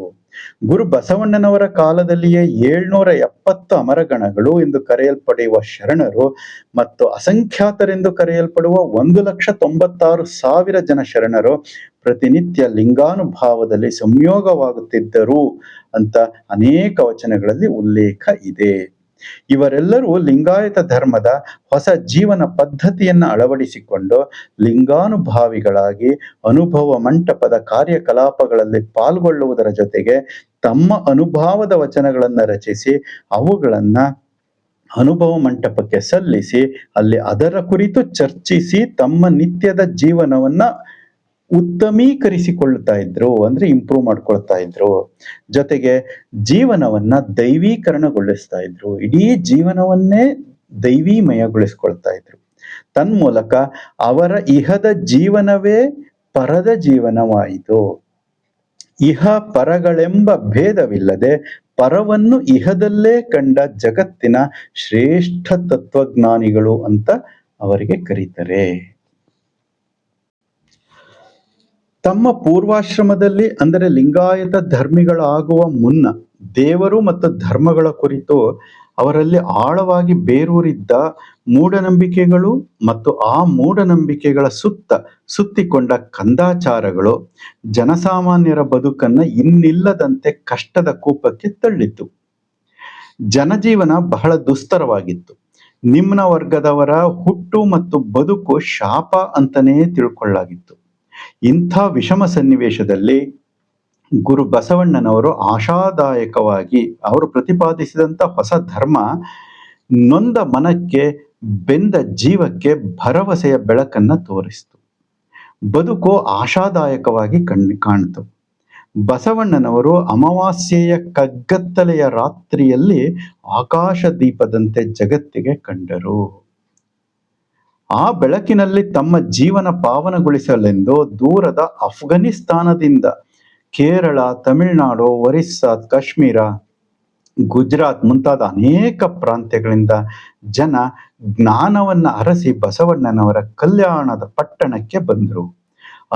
ಗುರು ಬಸವಣ್ಣನವರ ಕಾಲದಲ್ಲಿಯೇ 770 ಅಮರಗಣಗಳು ಎಂದು ಕರೆಯಲ್ಪಡುವ ಶರಣರು ಮತ್ತು ಅಸಂಖ್ಯಾತರೆಂದು ಕರೆಯಲ್ಪಡುವ 1,96,000 ಜನ ಶರಣರು ಪ್ರತಿನಿತ್ಯ ಲಿಂಗಾನುಭಾವದಲ್ಲಿ ಸಂಯೋಗವಾಗುತ್ತಿದ್ದರು ಅಂತ ಅನೇಕ ವಚನಗಳಲ್ಲಿ ಉಲ್ಲೇಖ ಇದೆ. ಇವರೆಲ್ಲರೂ ಲಿಂಗಾಯತ ಧರ್ಮದ ಹೊಸ ಜೀವನ ಪದ್ಧತಿಯನ್ನ ಅಳವಡಿಸಿಕೊಂಡು ಲಿಂಗಾನುಭಾವಿಗಳಾಗಿ ಅನುಭವ ಮಂಟಪದ ಕಾರ್ಯಕಲಾಪಗಳಲ್ಲಿ ಪಾಲ್ಗೊಳ್ಳುವುದರ ಜೊತೆಗೆ ತಮ್ಮ ಅನುಭವದ ವಚನಗಳನ್ನ ರಚಿಸಿ ಅವುಗಳನ್ನ ಅನುಭವ ಮಂಟಪಕ್ಕೆ ಸಲ್ಲಿಸಿ ಅಲ್ಲಿ ಅದರ ಕುರಿತು ಚರ್ಚಿಸಿ ತಮ್ಮ ನಿತ್ಯದ ಜೀವನವನ್ನ ಉತ್ತಮೀಕರಿಸಿಕೊಳ್ತಾ ಇದ್ರು, ಅಂದ್ರೆ ಇಂಪ್ರೂವ್ ಮಾಡ್ಕೊಳ್ತಾ ಇದ್ರು. ಜೊತೆಗೆ ಜೀವನವನ್ನ ದೈವೀಕರಣಗೊಳಿಸ್ತಾ ಇದ್ರು, ಇಡೀ ಜೀವನವನ್ನೇ ದೈವೀಮಯಗೊಳಿಸ್ಕೊಳ್ತಾ ಇದ್ರು. ತನ್ಮೂಲಕ ಅವರ ಇಹದ ಜೀವನವೇ ಪರದ ಜೀವನವಾಯಿತು. ಇಹ ಪರಗಳೆಂಬ ಭೇದವಿಲ್ಲದೆ ಪರವನ್ನು ಇಹದಲ್ಲೇ ಕಂಡ ಜಗತ್ತಿನ ಶ್ರೇಷ್ಠ ತತ್ವಜ್ಞಾನಿಗಳು ಅಂತ ಅವರಿಗೆ ಕರೀತಾರೆ. ತಮ್ಮ ಪೂರ್ವಾಶ್ರಮದಲ್ಲಿ ಅಂದರೆ ಲಿಂಗಾಯತ ಧರ್ಮಿಗಳಾಗುವ ಮುನ್ನ ದೇವರು ಮತ್ತು ಧರ್ಮಗಳ ಕುರಿತು ಅವರಲ್ಲಿ ಆಳವಾಗಿ ಬೇರೂರಿದ್ದ ಮೂಢನಂಬಿಕೆಗಳು ಮತ್ತು ಆ ಮೂಢನಂಬಿಕೆಗಳ ಸುತ್ತಿಕೊಂಡ ಕಂದಾಚಾರಗಳು ಜನಸಾಮಾನ್ಯರ ಬದುಕನ್ನ ಇನ್ನಿಲ್ಲದಂತೆ ಕಷ್ಟದ ಕೂಪಕ್ಕೆ ತಳ್ಳಿತು. ಜನಜೀವನ ಬಹಳ ದುಸ್ತರವಾಗಿತ್ತು. ನಿಮ್ನ ವರ್ಗದವರ ಹುಟ್ಟು ಮತ್ತು ಬದುಕು ಶಾಪ ಅಂತನೇ ತಿಳ್ಕೊಳ್ಳಾಗಿತ್ತು. ಇಂಥ ವಿಷಮ ಸನ್ನಿವೇಶದಲ್ಲಿ ಗುರು ಬಸವಣ್ಣನವರು ಆಶಾದಾಯಕವಾಗಿ ಅವರು ಪ್ರತಿಪಾದಿಸಿದಂಥ ಹೊಸ ಧರ್ಮ ನೊಂದ ಮನಕ್ಕೆ, ಬೆಂದ ಜೀವಕ್ಕೆ ಭರವಸೆಯ ಬೆಳಕನ್ನ ತೋರಿಸಿತು. ಬದುಕು ಆಶಾದಾಯಕವಾಗಿ ಕಾಣಿತು. ಬಸವಣ್ಣನವರು ಅಮಾವಾಸ್ಯೆಯ ಕಗ್ಗತ್ತಲೆಯ ರಾತ್ರಿಯಲ್ಲಿ ಆಕಾಶ ದೀಪದಂತೆ ಜಗತ್ತಿಗೆ ಕಂಡರು. ಆ ಬೆಳಕಿನಲ್ಲಿ ತಮ್ಮ ಜೀವನ ಪಾವನಗೊಳಿಸಲೆಂದು ದೂರದ ಅಫ್ಘಾನಿಸ್ತಾನದಿಂದ ಕೇರಳ, ತಮಿಳುನಾಡು, ಒರಿಸ್ಸಾ, ಕಾಶ್ಮೀರ, ಗುಜರಾತ್ ಮುಂತಾದ ಅನೇಕ ಪ್ರಾಂತ್ಯಗಳಿಂದ ಜನ ಜ್ಞಾನವನ್ನ ಅರಸಿ ಬಸವಣ್ಣನವರ ಕಲ್ಯಾಣದ ಪಟ್ಟಣಕ್ಕೆ ಬಂದರು.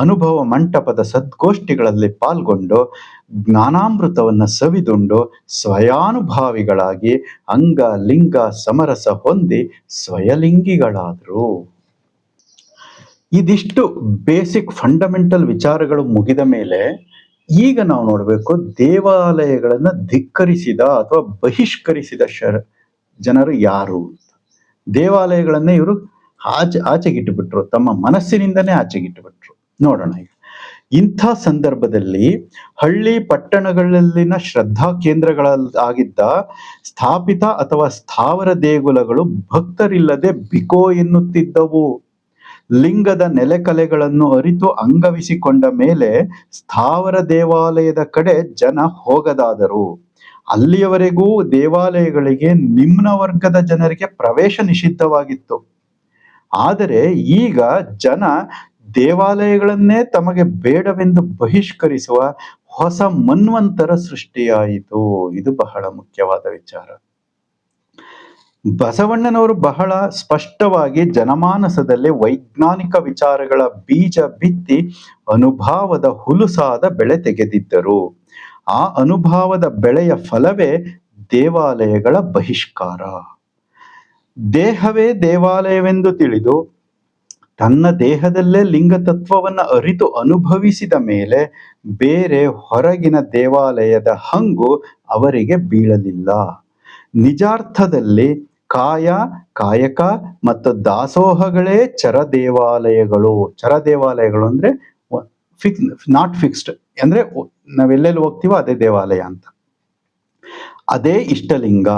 ಅನುಭವ ಮಂಟಪದ ಸದ್ಗೋಷ್ಠಿಗಳಲ್ಲಿ ಪಾಲ್ಗೊಂಡು ಜ್ಞಾನಾಮೃತವನ್ನು ಸವಿದುಂಡು ಸ್ವಯಾನುಭಾವಿಗಳಾಗಿ ಅಂಗ ಲಿಂಗ ಸಮರಸ ಹೊಂದಿ ಸ್ವಯಲಿಂಗಿಗಳಾದರು. ಇದಿಷ್ಟು ಬೇಸಿಕ್ ಫಂಡಮೆಂಟಲ್ ವಿಚಾರಗಳು ಮುಗಿದ ಮೇಲೆ ಈಗ ನಾವು ನೋಡಬೇಕು, ದೇವಾಲಯಗಳನ್ನ ಧಿಕ್ಕರಿಸಿದ ಅಥವಾ ಬಹಿಷ್ಕರಿಸಿದ ಜನರು ಯಾರು ಅಂತ. ದೇವಾಲಯಗಳನ್ನೇ ಇವರು ಆಚೆಗಿಟ್ಟುಬಿಟ್ರು, ತಮ್ಮ ಮನಸ್ಸಿನಿಂದನೇ ಆಚೆಗಿಟ್ಟುಬಿಟ್ರು. ನೋಡೋಣ ಈಗ. ಇಂಥ ಸಂದರ್ಭದಲ್ಲಿ ಹಳ್ಳಿ ಪಟ್ಟಣಗಳಲ್ಲಿನ ಶ್ರದ್ಧಾ ಕೇಂದ್ರಗಳಾಗಿದ್ದ ಸ್ಥಾಪಿತ ಅಥವಾ ಸ್ಥಾವರ ದೇಗುಲಗಳು ಭಕ್ತರಿಲ್ಲದೆ ಬಿಕೋ ಎನ್ನುತ್ತಿದ್ದವು. ಲಿಂಗದ ನೆಲೆಕಲೆಗಳನ್ನು ಅರಿತು ಅಂಗವಿಸಿಕೊಂಡ ಮೇಲೆ ಸ್ಥಾವರ ದೇವಾಲಯದ ಕಡೆ ಜನ ಹೋಗದಾದರು. ಅಲ್ಲಿಯವರೆಗೂ ದೇವಾಲಯಗಳಿಗೆ ನಿಮ್ನ ವರ್ಗದ ಜನರಿಗೆ ಪ್ರವೇಶ ನಿಷಿದ್ಧವಾಗಿತ್ತು. ಆದರೆ ಈಗ ಜನ ದೇವಾಲಯಗಳನ್ನೇ ತಮಗೆ ಬೇಡವೆಂದು ಬಹಿಷ್ಕರಿಸುವ ಹೊಸ ಮನ್ವಂತರ ಸೃಷ್ಟಿಯಾಯಿತು. ಇದು ಬಹಳ ಮುಖ್ಯವಾದ ವಿಚಾರ. ಬಸವಣ್ಣನವರು ಬಹಳ ಸ್ಪಷ್ಟವಾಗಿ ಜನಮಾನಸದಲ್ಲಿ ವೈಜ್ಞಾನಿಕ ವಿಚಾರಗಳ ಬೀಜ ಬಿತ್ತಿ ಅನುಭಾವದ ಹುಲುಸಾದ ಬೆಳೆ ತೆಗೆದಿದ್ದರು. ಆ ಅನುಭಾವದ ಬೆಳೆಯ ಫಲವೇ ದೇವಾಲಯಗಳ ಬಹಿಷ್ಕಾರ. ದೇಹವೇ ದೇವಾಲಯವೆಂದು ತಿಳಿದು ತನ್ನ ದೇಹದಲ್ಲೇ ಲಿಂಗತತ್ವವನ್ನು ಅರಿತು ಅನುಭವಿಸಿದ ಮೇಲೆ ಬೇರೆ ಹೊರಗಿನ ದೇವಾಲಯದ ಹಂಗು ಅವರಿಗೆ ಬೀಳಲಿಲ್ಲ. ನಿಜಾರ್ಥದಲ್ಲಿ ಕಾಯಕ ಮತ್ತು ದಾಸೋಹಗಳೇ ಚರದೇವಾಲಯಗಳು ಅಂದ್ರೆ ನಾಟ್ ಫಿಕ್ಸ್ಡ್, ಅಂದ್ರೆ ನಾವೆಲ್ಲೆಲ್ಲಿ ಹೋಗ್ತೀವೋ ಅದೇ ದೇವಾಲಯ ಅಂತ. ಅದೇ ಇಷ್ಟಲಿಂಗ.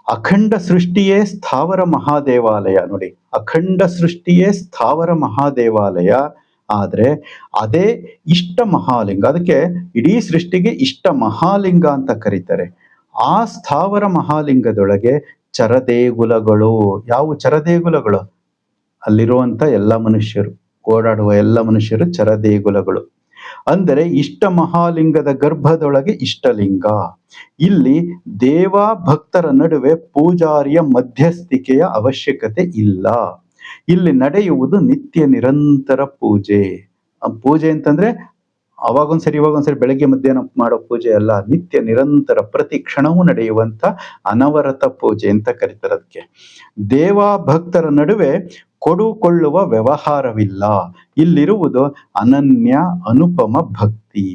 ಅಖಂಡ ಸೃಷ್ಟಿಯೇ ಸ್ಥಾವರ ಮಹಾದೇವಾಲಯ. ನೋಡಿ, ಅಖಂಡ ಸೃಷ್ಟಿಯೇ ಸ್ಥಾವರ ಮಹಾದೇವಾಲಯ. ಆದ್ರೆ ಅದೇ ಇಷ್ಟ ಮಹಾಲಿಂಗ. ಅದಕ್ಕೆ ಇಡೀ ಸೃಷ್ಟಿಗೆ ಇಷ್ಟ ಮಹಾಲಿಂಗ ಅಂತ ಕರೀತಾರೆ. ಆ ಸ್ಥಾವರ ಮಹಾಲಿಂಗದೊಳಗೆ ಚರದೇಗುಲಗಳು. ಯಾವ ಚರದೇಗುಲಗಳು? ಅಲ್ಲಿರುವಂತ ಎಲ್ಲ ಮನುಷ್ಯರು, ಓಡಾಡುವ ಎಲ್ಲ ಮನುಷ್ಯರು ಚರದೇಗುಲಗಳು. ಅಂದರೆ ಇಷ್ಟ ಮಹಾಲಿಂಗದ ಗರ್ಭದೊಳಗೆ ಇಷ್ಟಲಿಂಗ. ಇಲ್ಲಿ ದೇವ ಭಕ್ತರ ನಡುವೆ ಪೂಜಾರಿಯ ಮಧ್ಯಸ್ಥಿಕೆಯ ಅವಶ್ಯಕತೆ ಇಲ್ಲ. ಇಲ್ಲಿ ನಡೆಯುವುದು ನಿತ್ಯ ನಿರಂತರ ಪೂಜೆ. ಪೂಜೆ ಅಂತಂದ್ರೆ ಇವಾಗೊಂದ್ಸರಿ ಬೆಳಗ್ಗೆ ಮಧ್ಯಾಹ್ನ ಮಾಡೋ ಪೂಜೆ ಅಲ್ಲ, ನಿತ್ಯ ನಿರಂತರ ಪ್ರತಿ ಕ್ಷಣವೂ ನಡೆಯುವಂತ ಅನವರತ ಪೂಜೆ ಅಂತ ಕರೀತಾರೆ. ಅದಕ್ಕೆ ದೇವ ಭಕ್ತರ ನಡುವೆ ಕೊಡುಕೊಳ್ಳುವ ವ್ಯವಹಾರವಿಲ್ಲ. ಇಲ್ಲಿರುವುದು ಅನನ್ಯ ಅನುಪಮ ಭಕ್ತಿ.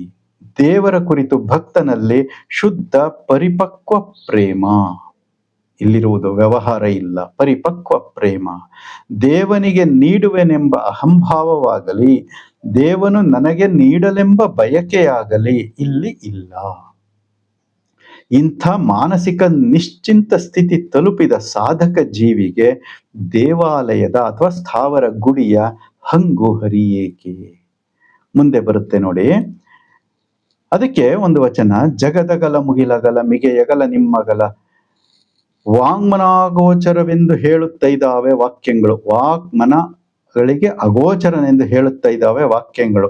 ದೇವರ ಕುರಿತು ಭಕ್ತನಲ್ಲಿ ಶುದ್ಧ ಪರಿಪಕ್ವ ಪ್ರೇಮ. ಇಲ್ಲಿರುವುದು ವ್ಯವಹಾರ ಇಲ್ಲ, ಪರಿಪಕ್ವ ಪ್ರೇಮ. ದೇವನಿಗೆ ನೀಡುವೆನೆಂಬ ಅಹಂಭಾವವಾಗಲಿ, ದೇವನು ನನಗೆ ನೀಡಲೆಂಬ ಬಯಕೆಯಾಗಲಿ ಇಲ್ಲಿ ಇಲ್ಲ. ಇಂಥ ಮಾನಸಿಕ ನಿಶ್ಚಿಂತ ಸ್ಥಿತಿ ತಲುಪಿದ ಸಾಧಕ ಜೀವಿಗೆ ದೇವಾಲಯದ ಅಥವಾ ಸ್ಥಾವರ ಗುಡಿಯ ಹಂಗು ಹರಿಯೇಕೆ? ಮುಂದೆ ಬರುತ್ತೆ ನೋಡಿ. ಅದಕ್ಕೆ ಒಂದು ವಚನ, ಜಗದಗಲ ಮುಗಿಲಗಲ ಮಿಗೆಯಗಲ ನಿಮ್ಮಗಲ ವಾಂಗ್ಮನಾಗೋಚರವೆಂದು ಹೇಳುತ್ತೈದಾವೆ ವಾಕ್ಯಗಳು. ವಾಕ್ ಮನ ಗಳಿಗೆ ಅಗೋಚರನೆಂದು ಹೇಳುತ್ತಾ ಇದ್ದಾವೆ ವಾಕ್ಯಗಳು.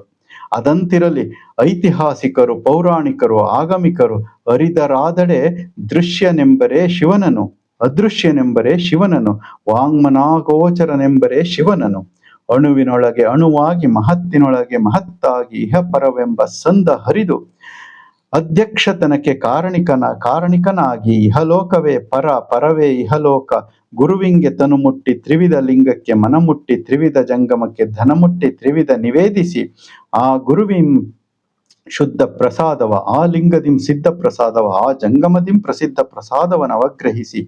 ಅದಂತಿರಲಿ ಐತಿಹಾಸಿಕರು, ಪೌರಾಣಿಕರು, ಆಗಮಿಕರು ಅರಿದರಾದಡೆ ದೃಶ್ಯನೆಂಬರೆ ಶಿವನನು, ಅದೃಶ್ಯನೆಂಬರೆ ಶಿವನನು, ವಾಂಗ್ಮನಾಗೋಚರನೆಂಬರೆ ಶಿವನನು. ಅಣುವಿನೊಳಗೆ ಅಣುವಾಗಿ ಮಹತ್ತಿನೊಳಗೆ ಮಹತ್ತಾಗಿ ಇಹಪರವೆಂಬ ಸಂದ ಹರಿದು ಅಧ್ಯಕ್ಷತನಕ್ಕೆ ಕಾರಣಿಕನಾಗಿ ಇಹಲೋಕವೇ ಪರ, ಪರವೇ ಇಹಲೋಕ, ಗುರುವಿಂಗೆ ತನು ಮುಟ್ಟಿ ತ್ರಿವಿಧ ಲಿಂಗಕ್ಕೆ ಮನ ಮುಟ್ಟಿ ತ್ರಿವಿಧ ಜಂಗಮಕ್ಕೆ ಧನ ಮುಟ್ಟಿ ತ್ರಿವಿಧ ನಿವೇದಿಸಿ ಆ ಗುರುವಿಂ ಶುದ್ಧ ಪ್ರಸಾದವ, ಆ ಲಿಂಗದಿಂ ಸಿದ್ಧ ಪ್ರಸಾದವ, ಆ ಜಂಗಮದಿಂ ಪ್ರಸಿದ್ಧ ಪ್ರಸಾದವನ ಅವಗ್ರಹಿಸಿ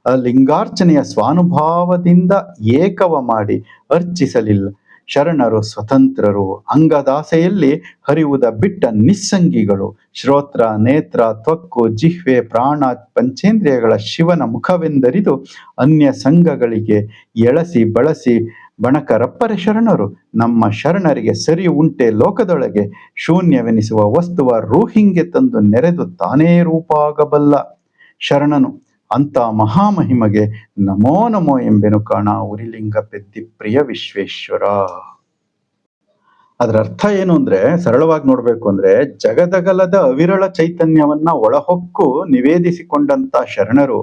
ಆ ಲಿಂಗಾರ್ಚನೆಯ ಸ್ವಾನುಭಾವದಿಂದ ಏಕವ ಮಾಡಿ ಅರ್ಚಿಸಲಿಲ್ಲ ಶರಣರು ಸ್ವತಂತ್ರರು. ಅಂಗದಾಸೆಯಲ್ಲಿ ಹರಿವುದ ಬಿಟ್ಟ ನಿಸ್ಸಂಗಿಗಳು. ಶ್ರೋತ್ರ, ನೇತ್ರ, ತ್ವಕ್ಕು, ಜಿಹ್ವೆ, ಪ್ರಾಣ, ಪಂಚೇಂದ್ರಿಯಗಳ ಶಿವನ ಮುಖವೆಂದರಿದು ಅನ್ಯ ಸಂಘಗಳಿಗೆ ಎಳಸಿ ಬಳಸಿ ಬಣಕರಪ್ಪರೆ ಶರಣರು. ನಮ್ಮ ಶರಣರಿಗೆ ಸರಿ ಉಂಟೆ ಲೋಕದೊಳಗೆ, ಶೂನ್ಯವೆನಿಸುವ ವಸ್ತುವ ರೂಹಿಂಗೆ ತಂದು ನೆರೆದು ತಾನೇ ರೂಪಾಗಬಲ್ಲ ಶರಣನು. ಅಂತ ಮಹಾಮಹಿಮಗೆ ನಮೋ ನಮೋ ಎಂಬೆನು ಕಾಣ ಉರಿಲಿಂಗ ಪೆದ್ದಿ ಪ್ರಿಯ ವಿಶ್ವೇಶ್ವರ. ಅದರ ಅರ್ಥ ಏನು ಅಂದ್ರೆ, ಸರಳವಾಗಿ ನೋಡ್ಬೇಕು ಅಂದ್ರೆ, ಜಗದಗಲದ ಅವಿರಳ ಚೈತನ್ಯವನ್ನ ಒಳಹೊಕ್ಕು ನಿವೇದಿಸಿಕೊಂಡಂತ ಶರಣರು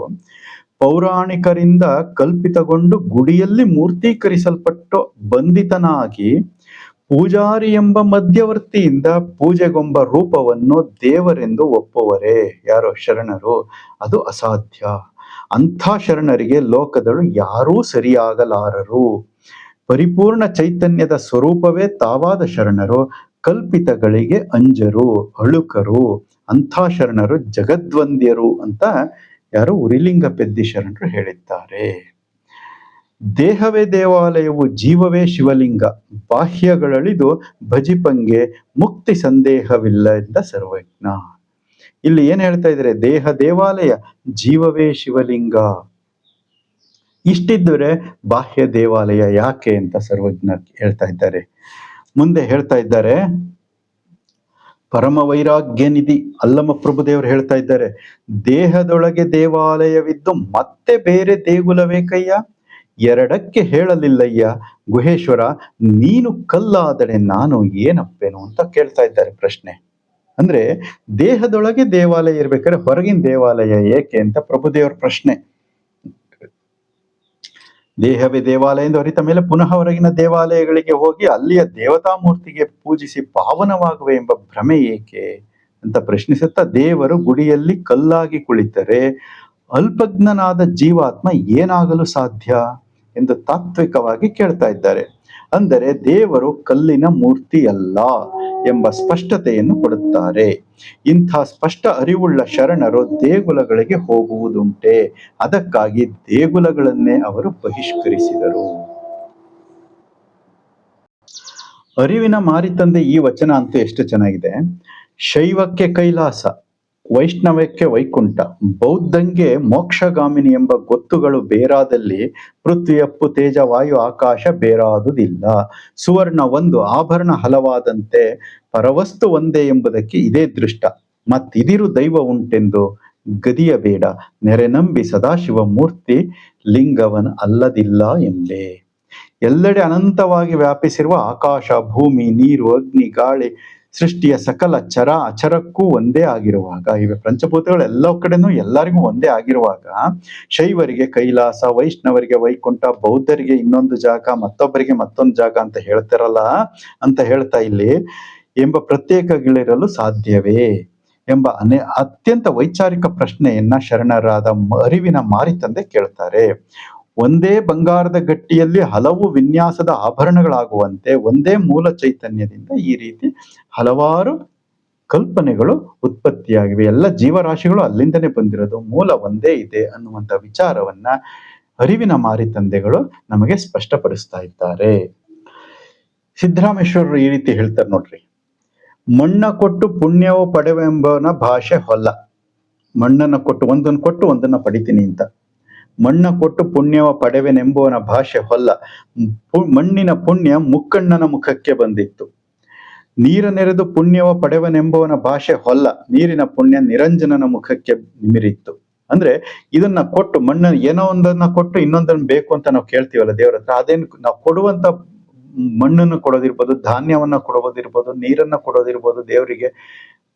ಪೌರಾಣಿಕರಿಂದ ಕಲ್ಪಿತಗೊಂಡು ಗುಡಿಯಲ್ಲಿ ಮೂರ್ತೀಕರಿಸಲ್ಪಟ್ಟು ಬಂಧಿತನಾಗಿ ಪೂಜಾರಿ ಎಂಬ ಮಧ್ಯವರ್ತಿಯಿಂದ ಪೂಜೆಗೊಂಬ ರೂಪವನ್ನು ದೇವರೆಂದು ಒಪ್ಪುವರೇ ಯಾರೋ ಶರಣರು. ಅದು ಅಸಾಧ್ಯ. ಅಂಥ ಶರಣರಿಗೆ ಲೋಕದಳು ಯಾರೂ ಸರಿಯಾಗಲಾರರು. ಪರಿಪೂರ್ಣ ಚೈತನ್ಯದ ಸ್ವರೂಪವೇ ತಾವಾದ ಶರಣರು ಕಲ್ಪಿತಗಳಿಗೆ ಅಂಜರು, ಅಳುಕರು. ಅಂಥ ಶರಣರು ಜಗದ್ವಂದ್ಯರು ಅಂತ ಯಾರು ಉರಿಲಿಂಗ ಪೆದ್ದಿ ಶರಣರು ಹೇಳಿದ್ದಾರೆ. ದೇಹವೇ ದೇವಾಲಯವು, ಜೀವವೇ ಶಿವಲಿಂಗ, ಬಾಹ್ಯಗಳಳಿದು ಭಜಿಪಂಗೆ ಮುಕ್ತಿ ಸಂದೇಹವಿಲ್ಲ ಎಂದ ಸರ್ವಜ್ಞ. ಇಲ್ಲಿ ಏನ್ ಹೇಳ್ತಾ ಇದ್ದಾರೆ? ದೇಹ ದೇವಾಲಯ, ಜೀವವೇ ಶಿವಲಿಂಗ. ಇಷ್ಟಿದ್ದರೆ ಬಾಹ್ಯ ದೇವಾಲಯ ಯಾಕೆ ಅಂತ ಸರ್ವಜ್ಞ ಹೇಳ್ತಾ ಇದ್ದಾರೆ. ಮುಂದೆ ಹೇಳ್ತಾ ಇದ್ದಾರೆ, ಪರಮ ವೈರಾಗ್ಯ ನಿಧಿ ಅಲ್ಲಮ ಪ್ರಭುದೇವರು ಹೇಳ್ತಾ ಇದ್ದಾರೆ, ದೇಹದೊಳಗೆ ದೇವಾಲಯವಿದ್ದು ಮತ್ತೆ ಬೇರೆ ದೇಗುಲವೇ ಕಯ್ಯ, ಎರಡಕ್ಕೆ ಹೇಳಲಿಲ್ಲಯ್ಯ ಗುಹೇಶ್ವರ, ನೀನು ಕಲ್ಲಾದರೆ ನಾನು ಏನಪ್ಪೇನು ಅಂತ ಕೇಳ್ತಾ ಇದ್ದಾರೆ ಪ್ರಶ್ನೆ. ಅಂದ್ರೆ ದೇಹದೊಳಗೆ ದೇವಾಲಯ ಇರ್ಬೇಕಾದ್ರೆ ಹೊರಗಿನ ದೇವಾಲಯ ಏಕೆ ಅಂತ ಪ್ರಭುದೇವರ ಪ್ರಶ್ನೆ. ದೇಹವೇ ದೇವಾಲಯ ಎಂದು ಅರಿತ ಮೇಲೆ ಪುನಃ ಹೊರಗಿನ ದೇವಾಲಯಗಳಿಗೆ ಹೋಗಿ ಅಲ್ಲಿಯ ದೇವತಾ ಮೂರ್ತಿಗೆ ಪೂಜಿಸಿ ಪಾವನವಾಗುವೆ ಎಂಬ ಭ್ರಮೆ ಏಕೆ ಅಂತ ಪ್ರಶ್ನಿಸುತ್ತಾ, ದೇವರು ಗುಡಿಯಲ್ಲಿ ಕಲ್ಲಾಗಿ ಕುಳಿತರೆ ಅಲ್ಪಜ್ಞನಾದ ಜೀವಾತ್ಮ ಏನಾಗಲು ಸಾಧ್ಯ ಎಂದು ತಾತ್ವಿಕವಾಗಿ ಕೇಳ್ತಾ ಇದ್ದಾರೆ. ಅಂದರೆ ದೇವರು ಕಲ್ಲಿನ ಮೂರ್ತಿಯಲ್ಲ ಎಂಬ ಸ್ಪಷ್ಟತೆಯನ್ನು ಕೊಡುತ್ತಾರೆ. ಇಂಥ ಸ್ಪಷ್ಟ ಅರಿವುಳ್ಳ ಶರಣರು ದೇಗುಲಗಳಿಗೆ ಹೋಗುವುದುಂಟೆ. ಅದಕ್ಕಾಗಿ ದೇಗುಲಗಳನ್ನೇ ಅವರು ಬಹಿಷ್ಕರಿಸಿದರು. ಅರಿವಿನ ಮಾರಿತಂದೆ ಈ ವಚನ ಅಂತೂ ಎಷ್ಟು ಚೆನ್ನಾಗಿದೆ. ಶೈವಕ್ಕೆ ಕೈಲಾಸ, ವೈಷ್ಣವಕ್ಕೆ ವೈಕುಂಠ, ಬೌದ್ಧಂಗೆ ಮೋಕ್ಷಗಾಮಿನಿ ಎಂಬ ಗೊತ್ತುಗಳು ಬೇರಾದಲ್ಲಿ ಪೃಥ್ವಿ, ಅಪ್ಪು, ತೇಜ, ವಾಯು, ಆಕಾಶ ಬೇರಾದುದಿಲ್ಲ. ಸುವರ್ಣ ಒಂದು, ಆಭರಣ ಹಲವಾದಂತೆ ಪರವಸ್ತು ಒಂದೇ ಎಂಬುದಕ್ಕೆ ಇದೇ ದೃಷ್ಟ. ಮತ್ತಿದಿರು ದೈವ ಉಂಟೆಂದು ಗದಿಯಬೇಡ, ನೆರೆನಂಬಿ ಸದಾಶಿವ ಮೂರ್ತಿ ಲಿಂಗವನ ಅಲ್ಲದಿಲ್ಲ ಎಂಬೆ. ಎಲ್ಲೆಡೆ ಅನಂತವಾಗಿ ವ್ಯಾಪಿಸಿರುವ ಆಕಾಶ, ಭೂಮಿ, ನೀರು, ಅಗ್ನಿ, ಗಾಳಿ, ಸೃಷ್ಟಿಯ ಸಕಲ ಚರ ಅಚರಕ್ಕೂ ಒಂದೇ ಆಗಿರುವಾಗ, ಇವೆ ಪಂಚಭೂತಗಳು ಎಲ್ಲ ಕಡೆನೂ ಎಲ್ಲರಿಗೂ ಒಂದೇ ಆಗಿರುವಾಗ, ಶೈವರಿಗೆ ಕೈಲಾಸ, ವೈಷ್ಣವರಿಗೆ ವೈಕುಂಠ, ಬೌದ್ಧರಿಗೆ ಇನ್ನೊಂದು ಜಾಗ, ಮತ್ತೊಬ್ಬರಿಗೆ ಮತ್ತೊಂದು ಜಾಗ ಅಂತ ಹೇಳ್ತಾರಲ್ಲ ಅಂತ ಹೇಳ್ತಾ ಇಲ್ಲಿ ಎಂಬ ಪ್ರತ್ಯೇಕಗಳಿರಲು ಸಾಧ್ಯವೇ ಎಂಬ ಅತ್ಯಂತ ವೈಚಾರಿಕ ಪ್ರಶ್ನೆಯನ್ನ ಶರಣರಾದ ಅರಿವಿನ ಮಾರಿತಂದೆ ಕೇಳ್ತಾರೆ. ಒಂದೇ ಬಂಗಾರದ ಗಟ್ಟಿಯಲ್ಲಿ ಹಲವು ವಿನ್ಯಾಸದ ಆಭರಣಗಳಾಗುವಂತೆ ಒಂದೇ ಮೂಲ ಚೈತನ್ಯದಿಂದ ಈ ರೀತಿ ಹಲವಾರು ಕಲ್ಪನೆಗಳು ಉತ್ಪತ್ತಿಯಾಗಿವೆ. ಎಲ್ಲ ಜೀವರಾಶಿಗಳು ಅಲ್ಲಿಂದನೇ ಬಂದಿರೋದು, ಮೂಲ ಒಂದೇ ಇದೆ ಅನ್ನುವಂಥ ವಿಚಾರವನ್ನ ಅರಿವಿನ ಮಾರಿತಂದೆಗಳು ನಮಗೆ ಸ್ಪಷ್ಟಪಡಿಸ್ತಾ ಇದ್ದಾರೆ. ಸಿದ್ದರಾಮೇಶ್ವರರು ಈ ರೀತಿ ಹೇಳ್ತಾರೆ ನೋಡ್ರಿ, ಮಣ್ಣ ಕೊಟ್ಟು ಪುಣ್ಯವು ಪಡೆವೆಂಬನ ಭಾಷೆ ಹೊಲ್ಲ. ಮಣ್ಣನ್ನು ಕೊಟ್ಟು ಒಂದನ್ನ ಪಡಿತೀನಿ ಅಂತ. ಮಣ್ಣ ಕೊಟ್ಟು ಪುಣ್ಯವ ಪಡೆವೆನೆಂಬುವನ ಭಾಷೆ ಹೊಲ್ಲ. ಮಣ್ಣಿನ ಪುಣ್ಯ ಮುಕ್ಕಣ್ಣನ ಮುಖಕ್ಕೆ ಬಂದಿತ್ತು. ನೀರ ನೆರೆದು ಪುಣ್ಯವ ಪಡೆವನೆಂಬುವನ ಭಾಷೆ ಹೊಲ್ಲ. ನೀರಿನ ಪುಣ್ಯ ನಿರಂಜನನ ಮುಖಕ್ಕೆ ನಿಮಿರಿತ್ತು. ಅಂದ್ರೆ ಇದನ್ನ ಕೊಟ್ಟು, ಮಣ್ಣ ಏನೋ ಒಂದನ್ನ ಕೊಟ್ಟು ಇನ್ನೊಂದನ್ನ ಬೇಕು ಅಂತ ನಾವು ಕೇಳ್ತೀವಲ್ಲ ದೇವರ ಹತ್ರ, ಅದೇನು ನಾವು ಕೊಡುವಂತ ಮಣ್ಣನ್ನು ಕೊಡೋದಿರ್ಬೋದು, ಧಾನ್ಯವನ್ನ ಕೊಡೋದಿರ್ಬೋದು, ನೀರನ್ನ ಕೊಡೋದಿರ್ಬೋದು ದೇವರಿಗೆ,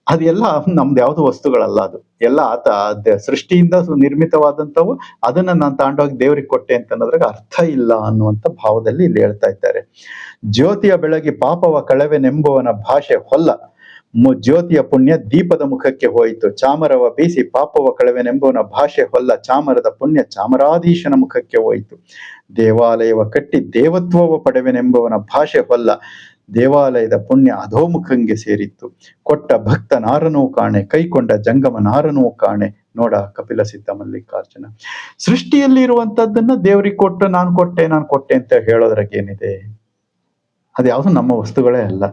ಅದೆಲ್ಲ ನಮ್ದು ಯಾವ್ದು ವಸ್ತುಗಳಲ್ಲ. ಅದು ಎಲ್ಲ ಆತ ಸೃಷ್ಟಿಯಿಂದ ನಿರ್ಮಿತವಾದಂಥವು. ಅದನ್ನ ನಾನು ತಾಂಡೋಗಿ ದೇವ್ರಿಗೆ ಕೊಟ್ಟೆ ಅಂತ ಅನ್ನೋದ್ರಾಗ ಅರ್ಥ ಇಲ್ಲ ಅನ್ನುವಂಥ ಭಾವದಲ್ಲಿ ಇಲ್ಲಿ ಹೇಳ್ತಾ ಇದ್ದಾರೆ. ಜ್ಯೋತಿಯ ಬೆಳಗಿ ಪಾಪವ ಕಳವೆನೆಂಬುವನ ಭಾಷೆ ಹೊಲ್ಲ, ಜ್ಯೋತಿಯ ಪುಣ್ಯ ದೀಪದ ಮುಖಕ್ಕೆ ಹೋಯಿತು. ಚಾಮರವ ಬೀಸಿ ಪಾಪವ ಕಳವೆನೆಂಬುವನ ಭಾಷೆ ಹೊಲ್ಲ, ಚಾಮರದ ಪುಣ್ಯ ಚಾಮರಾಧೀಶನ ಮುಖಕ್ಕೆ ಹೋಯಿತು. ದೇವಾಲಯವ ಕಟ್ಟಿ ದೇವತ್ವವ ಪಡೆವೆನೆಂಬುವನ ಭಾಷೆ ಹೊಲ್ಲ, ದೇವಾಲಯದ ಪುಣ್ಯ ಅಧೋಮುಖಂಗೆ ಸೇರಿತ್ತು. ಕೊಟ್ಟ ಭಕ್ತ ನಾರನೂ ಕಾಣೆ, ಕೈಕೊಂಡ ಜಂಗಮ ನಾರನೂ ಕಾಣೆ. ನೋಡ ಕಪಿಲ ಸಿದ್ಧ ಮಲ್ಲಿಕಾರ್ಜುನ, ಸೃಷ್ಟಿಯಲ್ಲಿ ಇರುವಂತದ್ದನ್ನ ದೇವ್ರಿಗೆ ಕೊಟ್ಟು ನಾನು ಕೊಟ್ಟೆ ಅಂತ ಹೇಳೋದ್ರಾಗ ಏನಿದೆ? ಅದ್ಯಾವುದು ನಮ್ಮ ವಸ್ತುಗಳೇ ಅಲ್ಲ.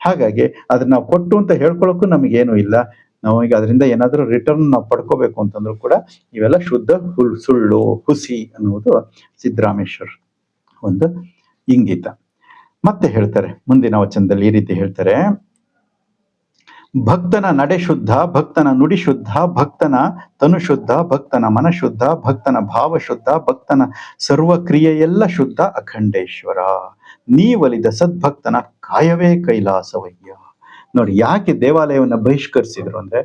ಹಾಗಾಗಿ ಅದನ್ನ ನಾವು ಕೊಟ್ಟು ಅಂತ ಹೇಳ್ಕೊಳಕ್ಕೂ ನಮಗೇನು ಇಲ್ಲ. ನಾವು ಈಗ ಅದರಿಂದ ಏನಾದ್ರೂ ರಿಟರ್ನ್ ನಾವು ಪಡ್ಕೋಬೇಕು ಅಂತಂದ್ರೂ ಕೂಡ ಇವೆಲ್ಲ ಶುದ್ಧ ಸುಳ್ಳು, ಹುಸಿ ಅನ್ನುವುದು ಸಿದ್ದರಾಮೇಶ್ವರ್ ಒಂದು ಇಂಗಿತ. ಮತ್ತೆ ಹೇಳ್ತಾರೆ ಮುಂದಿನ ವಚನದಲ್ಲಿ ಈ ರೀತಿ ಹೇಳ್ತಾರೆ, ಭಕ್ತನ ನಡೆ ಶುದ್ಧ, ಭಕ್ತನ ನುಡಿ ಶುದ್ಧ, ಭಕ್ತನ ತನು ಶುದ್ಧ, ಭಕ್ತನ ಮನ ಶುದ್ಧ, ಭಕ್ತನ ಭಾವ ಶುದ್ಧ, ಭಕ್ತನ ಸರ್ವಕ್ರಿಯೆಯೆಲ್ಲ ಶುದ್ಧ ಅಖಂಡೇಶ್ವರ. ನೀವಲಿದ ಸದ್ಭಕ್ತನ ಕಾಯವೇ ಕೈಲಾಸವಯ್ಯ. ನೋಡಿ ಯಾಕೆ ದೇವಾಲಯವನ್ನ ಬಹಿಷ್ಕರಿಸಿದ್ರು ಅಂದ್ರೆ,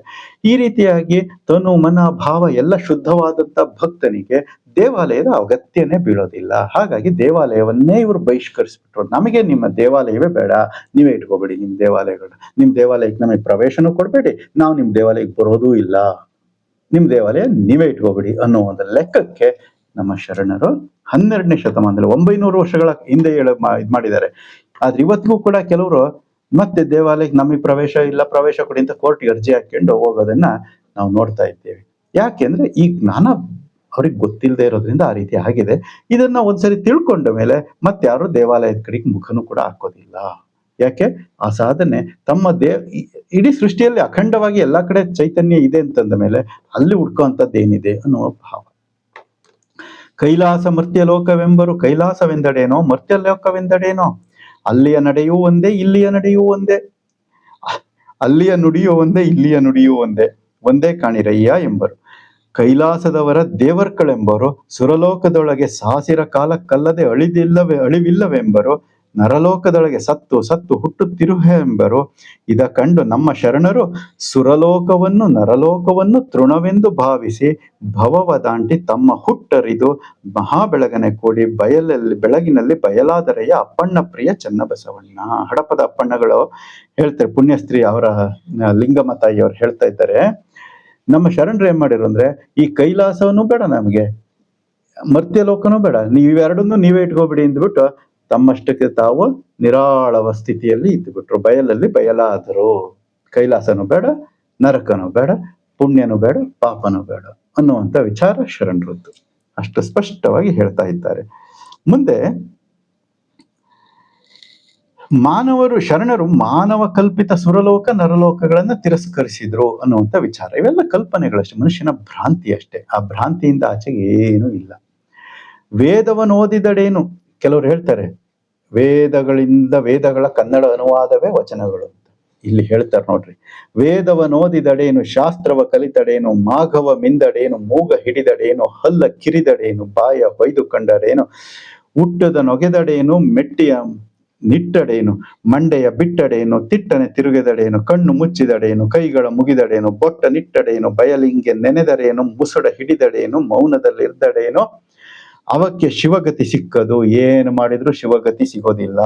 ಈ ರೀತಿಯಾಗಿ ತನು ಮನ ಭಾವ ಎಲ್ಲ ಶುದ್ಧವಾದಂತ ಭಕ್ತನಿಗೆ ದೇವಾಲಯದ ಅಗತ್ಯನೇ ಬೀಳೋದಿಲ್ಲ. ಹಾಗಾಗಿ ದೇವಾಲಯವನ್ನೇ ಇವರು ಬಹಿಷ್ಕರಿಸ್ಬಿಟ್ರು. ನಮಗೆ ನಿಮ್ಮ ದೇವಾಲಯವೇ ಬೇಡ, ನೀವೇ ಇಟ್ಕೋಬೇಡಿ ನಿಮ್ ದೇವಾಲಯಗಳನ್ನ, ನಿಮ್ ದೇವಾಲಯಕ್ಕೆ ನಮಗೆ ಪ್ರವೇಶನೂ ಕೊಡ್ಬೇಡಿ, ನಾವು ನಿಮ್ ದೇವಾಲಯಕ್ಕೆ ಬರೋದೂ ಇಲ್ಲ, ನಿಮ್ ದೇವಾಲಯ ನೀವೇ ಇಟ್ಕೋಬೇಡಿ ಅನ್ನೋ ಒಂದು ಲೆಕ್ಕಕ್ಕೆ ನಮ್ಮ ಶರಣರು 12ನೇ ಶತಮಾನದಲ್ಲಿ 900 ವರ್ಷಗಳ ಹಿಂದೆ ಇದ್ ಮಾಡಿದ್ದಾರೆ. ಆದ್ರೆ ಇವತ್ತಿಗೂ ಕೂಡ ಕೆಲವರು ಮತ್ತೆ ದೇವಾಲಯಕ್ಕೆ ನಮಗೆ ಪ್ರವೇಶ ಇಲ್ಲ, ಪ್ರವೇಶ ಕೊಡಿ ಅಂತ ಕೋರ್ಟ್ಗೆ ಅರ್ಜಿ ಹಾಕೊಂಡು ಹೋಗೋದನ್ನ ನಾವು ನೋಡ್ತಾ ಇದ್ದೇವೆ. ಯಾಕೆಂದ್ರೆ ಈ ಜ್ಞಾನ ಅವ್ರಿಗೆ ಗೊತ್ತಿಲ್ಲದೆ ಇರೋದ್ರಿಂದ ಆ ರೀತಿ ಆಗಿದೆ. ಇದನ್ನ ಒಂದ್ಸರಿ ತಿಳ್ಕೊಂಡ ಮೇಲೆ ಮತ್ತೆ ಯಾರು ದೇವಾಲಯದ ಕಡೆಗೆ ಮುಖನೂ ಕೂಡ ಹಾಕೋದಿಲ್ಲ. ಯಾಕೆ? ಆ ಸಾಧನೆ ತಮ್ಮ ಇಡೀ ಸೃಷ್ಟಿಯಲ್ಲಿ ಅಖಂಡವಾಗಿ ಎಲ್ಲಾ ಕಡೆ ಚೈತನ್ಯ ಇದೆ ಅಂತಂದ ಮೇಲೆ ಅಲ್ಲಿ ಹುಡ್ಕೋಂಥದ್ದು ಏನಿದೆ ಅನ್ನುವ ಭಾವ. ಕೈಲಾಸ ಮರ್ತ್ಯಲೋಕವೆಂಬರು, ಕೈಲಾಸವೆಂದಡೇನೋ ಮರ್ತ್ಯಲೋಕವೆಂದಡೇನೋ, ಅಲ್ಲಿಯ ನಡೆಯೂ ಒಂದೇ ಇಲ್ಲಿಯ ನಡೆಯೂ ಒಂದೇ, ಅಲ್ಲಿಯ ನುಡಿಯೂ ಒಂದೇ ಇಲ್ಲಿಯ ನುಡಿಯೂ ಒಂದೇ, ಒಂದೇ ಕಾಣಿರಯ್ಯ ಎಂಬರು. ಕೈಲಾಸದವರ ದೇವರ್ಕಳೆಂಬರು, ಸುರಲೋಕದೊಳಗೆ ಸಾಸಿರ ಕಾಲಕ್ಕಲ್ಲದೆ ಅಳಿವಿಲ್ಲವೆಂಬರು, ನರಲೋಕದೊಳಗೆ ಸತ್ತು ಸತ್ತು ಹುಟ್ಟುತ್ತಿರುವೆ ಎಂಬರು. ಇದ ಕಂಡು ನಮ್ಮ ಶರಣರು ಸುರಲೋಕವನ್ನು ನರಲೋಕವನ್ನು ತೃಣವೆಂದು ಭಾವಿಸಿ ಭವವ ದಾಂಟಿ ತಮ್ಮ ಹುಟ್ಟರಿದು ಮಹಾಬೆಳಗನೆ ಕೂಡಿ ಬೆಳಗಿನಲ್ಲಿ ಬಯಲಾದರೆಯ ಅಪ್ಪಣ್ಣ ಪ್ರಿಯ ಚನ್ನಬಸವಣ್ಣ. ಹಡಪದ ಅಪ್ಪಣ್ಣಗಳು ಹೇಳ್ತಾರೆ, ಪುಣ್ಯಸ್ತ್ರೀ ಅವರ ಲಿಂಗಮ್ಮ ತಾಯಿಯವರು ಹೇಳ್ತಾ ಇದ್ದಾರೆ, ನಮ್ಮ ಶರಣರು ಏನ್ ಮಾಡಿರು ಅಂದ್ರೆ, ಈ ಕೈಲಾಸವನ್ನು ಬೇಡ ನಮಗೆ, ಮರ್ತ್ಯಲೋಕನೂ ಬೇಡ, ನೀವೆರಡನ್ನೂ ನೀವೇ ಇಟ್ಕೋಬಿಡಿ ಅಂದ್ಬಿಟ್ಟು ತಮ್ಮಷ್ಟಕ್ಕೆ ತಾವು ನಿರಾಳವ ಸ್ಥಿತಿಯಲ್ಲಿ ಇದ್ದುಬಿಟ್ರು. ಬಯಲಲ್ಲಿ ಬಯಲಾದರು. ಕೈಲಾಸನೂ ಬೇಡ, ನರಕನೂ ಬೇಡ, ಪುಣ್ಯನೂ ಬೇಡ, ಪಾಪನೂ ಬೇಡ ಅನ್ನುವಂಥ ವಿಚಾರ ಶರಣರದ್ದು. ಅಷ್ಟು ಸ್ಪಷ್ಟವಾಗಿ ಹೇಳ್ತಾ ಇದ್ದಾರೆ. ಮುಂದೆ ಶರಣರು ಮಾನವ ಕಲ್ಪಿತ ಸುರಲೋಕ ನರಲೋಕಗಳನ್ನ ತಿರಸ್ಕರಿಸಿದ್ರು ಅನ್ನುವಂಥ ವಿಚಾರ. ಇವೆಲ್ಲ ಕಲ್ಪನೆಗಳಷ್ಟೇ, ಮನುಷ್ಯನ ಭ್ರಾಂತಿ ಅಷ್ಟೇ. ಆ ಭ್ರಾಂತಿಯಿಂದ ಆಚೆಗೆ ಏನೂ ಇಲ್ಲ. ವೇದವನ್ನು ಓದಿದಡೇನು, ಕೆಲವರು ಹೇಳ್ತಾರೆ ವೇದಗಳ ಕನ್ನಡ ಅನುವಾದವೇ ವಚನಗಳು ಅಂತ. ಇಲ್ಲಿ ಹೇಳ್ತಾರೆ ನೋಡ್ರಿ, ವೇದವನೋದಿದಡೇನು, ಶಾಸ್ತ್ರವ ಕಲಿತಡೇನು, ಮಾಘವ ಮಿಂದಡೇನು, ಮೂಗ ಹಿಡಿದಡೇನು, ಹಲ್ಲ ಕಿರಿದಡೇನು, ಬಾಯ ಹೊಯ್ದು ಕಂಡಡೇನು, ಹುಟ್ಟದ ನೊಗೆದಡೇನು, ಮೆಟ್ಟಿಯ ನಿಟ್ಟಡೇನು, ಮಂಡೆಯ ಬಿಟ್ಟಡೇನು, ತಿಟ್ಟನೆ ತಿರುಗಿದಡೇನು, ಕಣ್ಣು ಮುಚ್ಚಿದಡೇನು, ಕೈಗಳ ಮುಗಿದಡೇನು, ಬೊಟ್ಟ ನಿಟ್ಟಡೇನು, ಬಯಲಿಂಗೆ ನೆನೆದಡೇನು, ಮುಸುಡ ಹಿಡಿದಡೇನು, ಮೌನದಲ್ಲಿರ್ದಡೇನು, ಅವಕ್ಕೆ ಶಿವಗತಿ ಸಿಕ್ಕದು. ಏನು ಮಾಡಿದ್ರು ಶಿವಗತಿ ಸಿಗೋದಿಲ್ಲ.